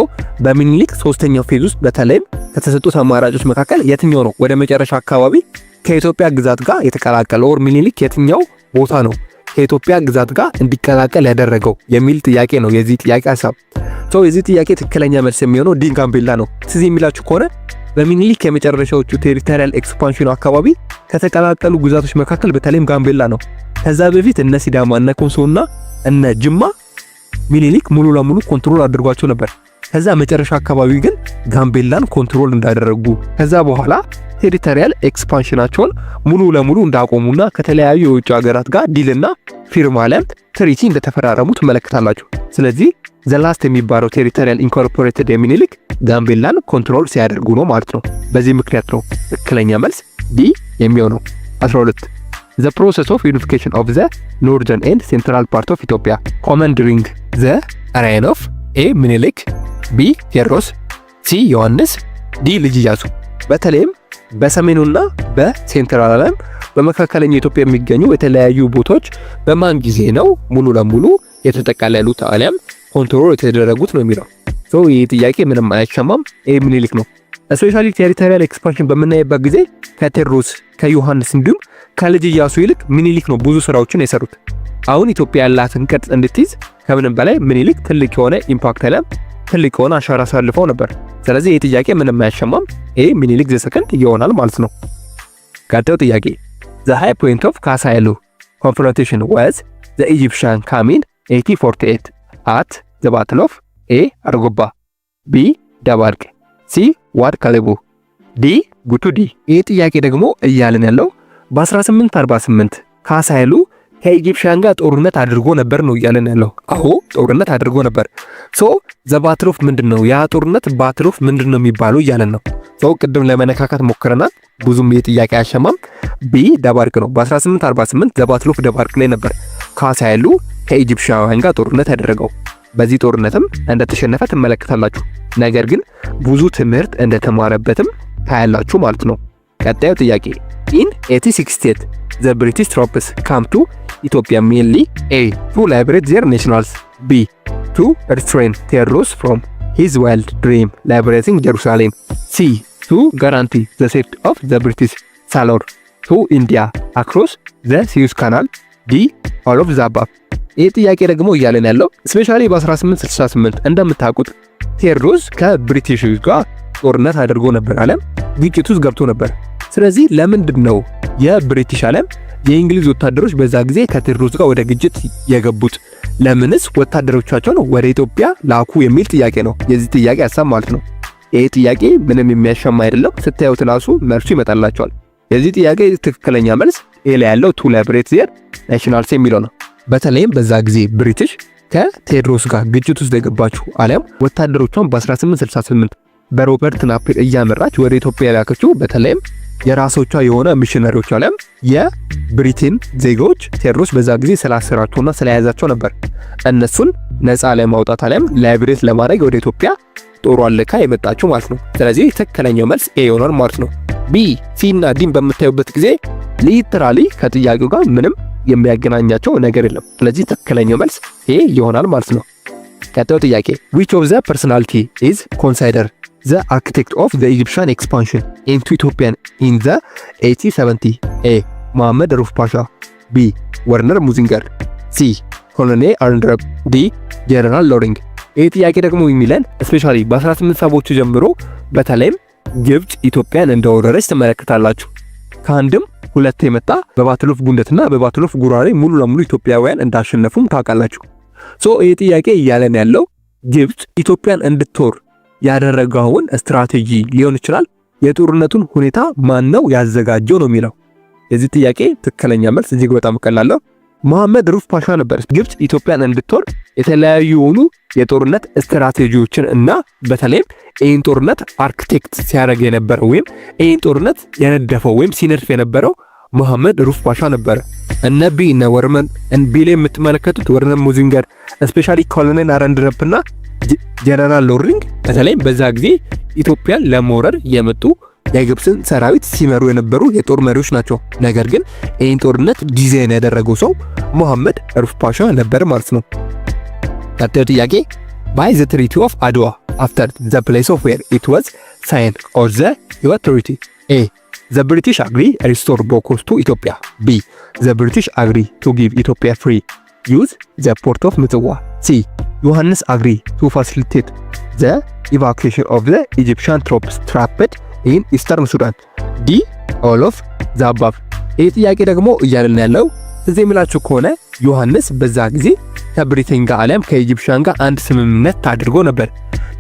በሚኒሊክ ሶስተኛው ፌዝ ውስጥ በተለይም ከተሰጡት አማራጮች መካከል የትኛው ነው ወደ መጨረሻ አካባቢ ከኢትዮጵያ ግዛት ጋር የተቀላቀለው ኦር ሚኒሊክ የትኛው ቦታ ነው ከኢትዮጵያ ግዛት ጋር እንዲቀላቀል ያደረገው የሚል ጥያቄ ነው የዚህ ጥያቄ ሐሳብ። ሶ የዚህ ጥያቄ ትክክለኛ መልስ የሚሆነው ዲ ጋምቤላ ነው። ስለዚህ የሚላችሁ ከሆነ በሚኒሊክ የመጨረሻዎቹ ቴሪቶሪያል ኤክስፓንሽኑ አካባቢ ከተቀላቀሉ ግዛቶች መካከል በተለይም ጋምቤላ ነው። ከዛ በፊት እነ ሲዳማ እነ ኮንሶና እነ ጅማ ሚኒሊክ ሙሉ ለሙሉ ኮንትሮል አድርጓቸው ነበር። ከዛ መጨረሻ አካባቢ ግን ጋምቤላን ኮንትሮል እንዳደረጉ ከዛ በኋላ ቴሪቶሪያል ኤክስፓንሽናቸውን ሙሉ ለሙሉ እንዳቆሙና ከተለያዩ የውጭ ሀገራት ጋር ዲልና ፊርማ ላይ ትሪቲ እንደተፈራረሙ ትመለከታላችሁ። ስለዚህ ዘላስት የሚባለው ቴሪቶሪያል ኢንኮርፖሬትድ የሚኒሊክ ጋምቤላን ኮንትሮል ሲያደርጉ ነው ማለት ነው። በዚህ ምክንያት ነው ትክክለኛ መልስ ዲ የሚሆነው። 12 The process of unification of the northern and central part of Ethiopia common during the reign of A ሚኒሊክ፣ ቢ ቴዎድሮስ፣ ሲ ዮሐንስ፣ ዲ ልጅ ኢያሱ። በተለይም በሰሜኑና በሴንትራል ዓለም በመካከለኛ ኢትዮጵያ የሚገኙ የተለያዩ ቦታዎች በማን ጊዜ ነው ሙሉ ለሙሉ የተጠቃለሉት አሊያም ኮንትሮል የተደረጉት ነው የሚለው። ሶ ይህ ጥያቄ ምንም አያሻማም፣ ኤ ሚኒሊክ ነው። ስፔሻሊ ቴሪቶሪያል ኤክስፓንሽን በምናይበት ጊዜ ከቴዎድሮስ ከዮሐንስ እንዲሁም ከልጅ ኢያሱ ይልቅ ሚኒሊክ ነው ብዙ ስራዎችን የሰሩት። አሁን ኢትዮጵያ ያላትን ቅርጽ እንድትይዝ ከምንም በላይ ሚኒሊክ ትልቅ የሆነ ኢምፓክት አለ፣ ትልቅ የሆነ አሻራ አሳልፈው ነበር። ስለዚህ ይህ ጥያቄ ምንም አያሻማም፣ ኤ ሚኒሊክ ዘ ሰከንድ ይሆናል ማለት ነው። ቀጣዩ ጥያቄ the high point of Kasa Elu confrontation was the Egyptian coming 1848 at the battle of A Argoba, B ደባርቅ፣ ሲ ዋድ ካሌቡ፣ ዲ ጉቱዲ። ይህ ጥያቄ ደግሞ እያልን ያለው በ1848 ካሳ ኃይሉ ከኢጂፕሽያን ጋር ጦርነት አድርጎ ነበር ነው እያልን ያለው። አዎ ጦርነት አድርጎ ነበር። ሶ ዘ ባትል ኦፍ ምንድነው ያ ጦርነት ባትል ኦፍ ምንድነው የሚባለው እያልን ነው። ሶ ቅድም ለመነካካት ሞክረናል፣ ብዙም የጥያቄ አያሸማም። ቢ ደባርቅ ነው። በ1848 ዘ ባትል ኦፍ ደባርቅ ላይ ነበር ካሳ ኃይሉ ከኢጂፕሽያን ጋር ጦርነት ያደረገው። በዚህ ጦርነትም እንደተሸነፈ ትመለከታላችሁ። ነገር ግን ብዙ ትምህርት እንደተማረበትም ታያላችሁ ማለት ነው። ቀጣዩ ጥያቄ in 1868 the British troops come to Ethiopia mainly A to liberate their nationals, B to restrain Theodorus from his wild dream liberating Jerusalem, C to guarantee the safety of the British sailor to India across the Suez Canal, D all of the above። ይህ ጥያቄ ደግሞ እያለን ያለው ስፔሻሊ በ1868 እንደምታውቁት ቴዎድሮስ ከብሪቲሽ ጋር ጦርነት አድርጎ ነበር፣ ዓለም ግጭት ውስጥ ገብቶ ነበር። ስለዚህ ለምንድን ነው የብሪቲሽ ዓለም የእንግሊዝ ወታደሮች በዛ ጊዜ ከቴዎድሮስ ጋር ወደ ግጭት የገቡት? ለምንስ ወታደሮቻቸውን ወደ ኢትዮጵያ ላኩ የሚል ጥያቄ ነው የዚህ ጥያቄ ሐሳብ ማለት ነው። ይህ ጥያቄ ምንም የሚያሻማ አይደለም፣ ስታዩት ራሱ መልሱ ይመጣላችኋል። የዚህ ጥያቄ ትክክለኛ መልስ ኤ ላይ ያለው ቱ ሊበሬት ዜር ናሽናልስ የሚለው ነው። በተለይም በዛ ጊዜ ብሪቲሽ ከቴዎድሮስ ጋር ግጭት ውስጥ የገባችው ዓለም ወታደሮቿን በ1868 በሮበርት ናፒር እያመራች ወደ ኢትዮጵያ ያላከችው በተለይም የራሶቿ የሆነ ሚሽነሪዎች ዓለም የብሪቴን ዜጎች ቴዎድሮስ በዛ ጊዜ ስላሰራቸውና ስለያዛቸው ነበር። እነሱን ነፃ ለማውጣት ዓለም ላይብሬት ለማድረግ ወደ ኢትዮጵያ ጦሯን ልካ የመጣችው ማለት ነው። ስለዚህ ትክክለኛው መልስ ኤ ይሆናል ማለት ነው። ቢ ሲ እና ዲን በምታዩበት ጊዜ ሊትራሊ ከጥያቄው ጋር ምንም የሚያገናኛቸው ነገር የለም። ስለዚህ ትክክለኛው መልስ ኤ ይሆናል ማለት ነው። ቀጣዩ ጥያቄ which of the personality is considered the architect of the Egyptian expansion into Ethiopia in the 1870? A መሐመድ ሩፍ ፓሻ፣ ቢ ወርነር ሙዚንገር፣ ሲ ኮሎኔል አርንድረብ፣ ዲ ጀነራል ሎሪንግ። ይህ ጥያቄ ደግሞ የሚለን ስፔሻሊ በ1870ዎቹ ጀምሮ በተለይም ግብፅ ኢትዮጵያን እንደወረረች ትመለከታላችሁ። ከአንድም ሁለት የመጣ በባትል ኦፍ ጉንደትና በባትል ኦፍ ጉራሬ ሙሉ ለሙሉ ኢትዮጵያውያን እንዳሸነፉም ታውቃላችሁ። ይህ ጥያቄ እያለን ያለው ግብፅ ኢትዮጵያን እንድትወር ያደረገውን ስትራቴጂ ሊሆን ይችላል። የጦርነቱን ሁኔታ ማን ነው ያዘጋጀው ነው የሚለው። የዚህ ጥያቄ ትክክለኛ መልስ እጅግ በጣም ቀላል ነው። መሐመድ ሩፍ ፓሻ ነበር ግብፅ ኢትዮጵያን እንድትወር የተለያዩ የሆኑ የጦርነት ስትራቴጂዎችን እና በተለይም ይህን ጦርነት አርክቴክት ሲያደርግ የነበረው ወይም ይህን ጦርነት የነደፈው ወይም ሲነድፍ የነበረው መሐመድ ሩፍ ፓሻ ነበር። እነ ቢ እነ ወርመን ቢሌ የምትመለከቱት ወርነር ሙዚንገር ስፔሻሊ ኮሎኔል አረንድረፕና ጀነራል ሎሪንግ በተለይም በዛ ጊዜ ኢትዮጵያን ለመውረር የመጡ የግብፅን ሰራዊት ሲመሩ የነበሩ የጦር መሪዎች ናቸው። ነገር ግን ይህን ጦርነት ዲዛይን ያደረገው ሰው መሐመድ ሩፍ ፓሻ ነበር ማለት ነው። ቀጣዩ ጥያቄ ባይ ዘ ትሪቲ ኦፍ አድዋ አፍተር ዘ ፕሌስ ኦፍ ዌር ኢት ዋዝ ሳይንድ ኦር ዘ ሂወት ትሪቲ። ኤ ዘ ብሪቲሽ አግሪ ሪስቶር ቦኮስ ቱ ኢትዮጵያ፣ ቢ ዘ ብሪቲሽ አግሪ ቱ ጊቭ ኢትዮጵያ ፍሪ ዩዝ ዘ ፖርት ኦፍ ምጽዋ፣ ሲ ዮሐንስ አግሪ ቱ ፋሲሊቴት ዘ ኢቫኩዌሽን ኦፍ ዘ ኢጂፕሽያን ትሮፕስ ትራፕድ ኢን ኢስተርን ሱዳን፣ ዲ ኦል ኦፍ ዘ አባቭ። ይህ ጥያቄ ደግሞ እያልን ያለው እዚህ የሚላችሁ ከሆነ ዮሐንስ በዛ ጊዜ ከብሪቴን ጋር አሊያም ከኢጂፕሽያን ጋር አንድ ስምምነት አድርጎ ነበር።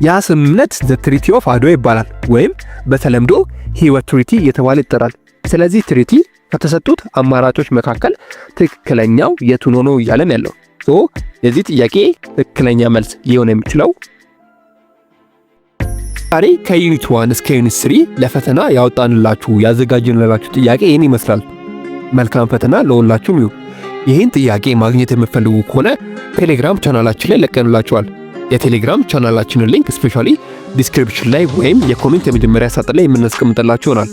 ያ ስምምነት ዘ ትሪቲ ኦፍ አድዋ ይባላል ወይም በተለምዶ ሂወት ትሪቲ እየተባለ ይጠራል። ስለዚህ ትሪቲ ከተሰጡት አማራጮች መካከል ትክክለኛው የቱ ነው እያለን ያለው። የዚህ ጥያቄ ትክክለኛ መልስ ሊሆን የሚችለው ዛሬ ከዩኒት 1 እስከ ዩኒት 3 ለፈተና ያወጣንላችሁ ያዘጋጀንላችሁ ጥያቄ ይህን ይመስላል። መልካም ፈተና ለሁላችሁም ይሁን። ይህን ጥያቄ ማግኘት የምትፈልጉ ከሆነ ቴሌግራም ቻናላችን ላይ ለቀንላችኋል። የቴሌግራም ቻናላችንን ሊንክ ስፔሻሊ ዲስክሪፕሽን ላይ ወይም የኮሜንት የመጀመሪያ ሳጥን ላይ የምናስቀምጥላችሁ ይሆናል።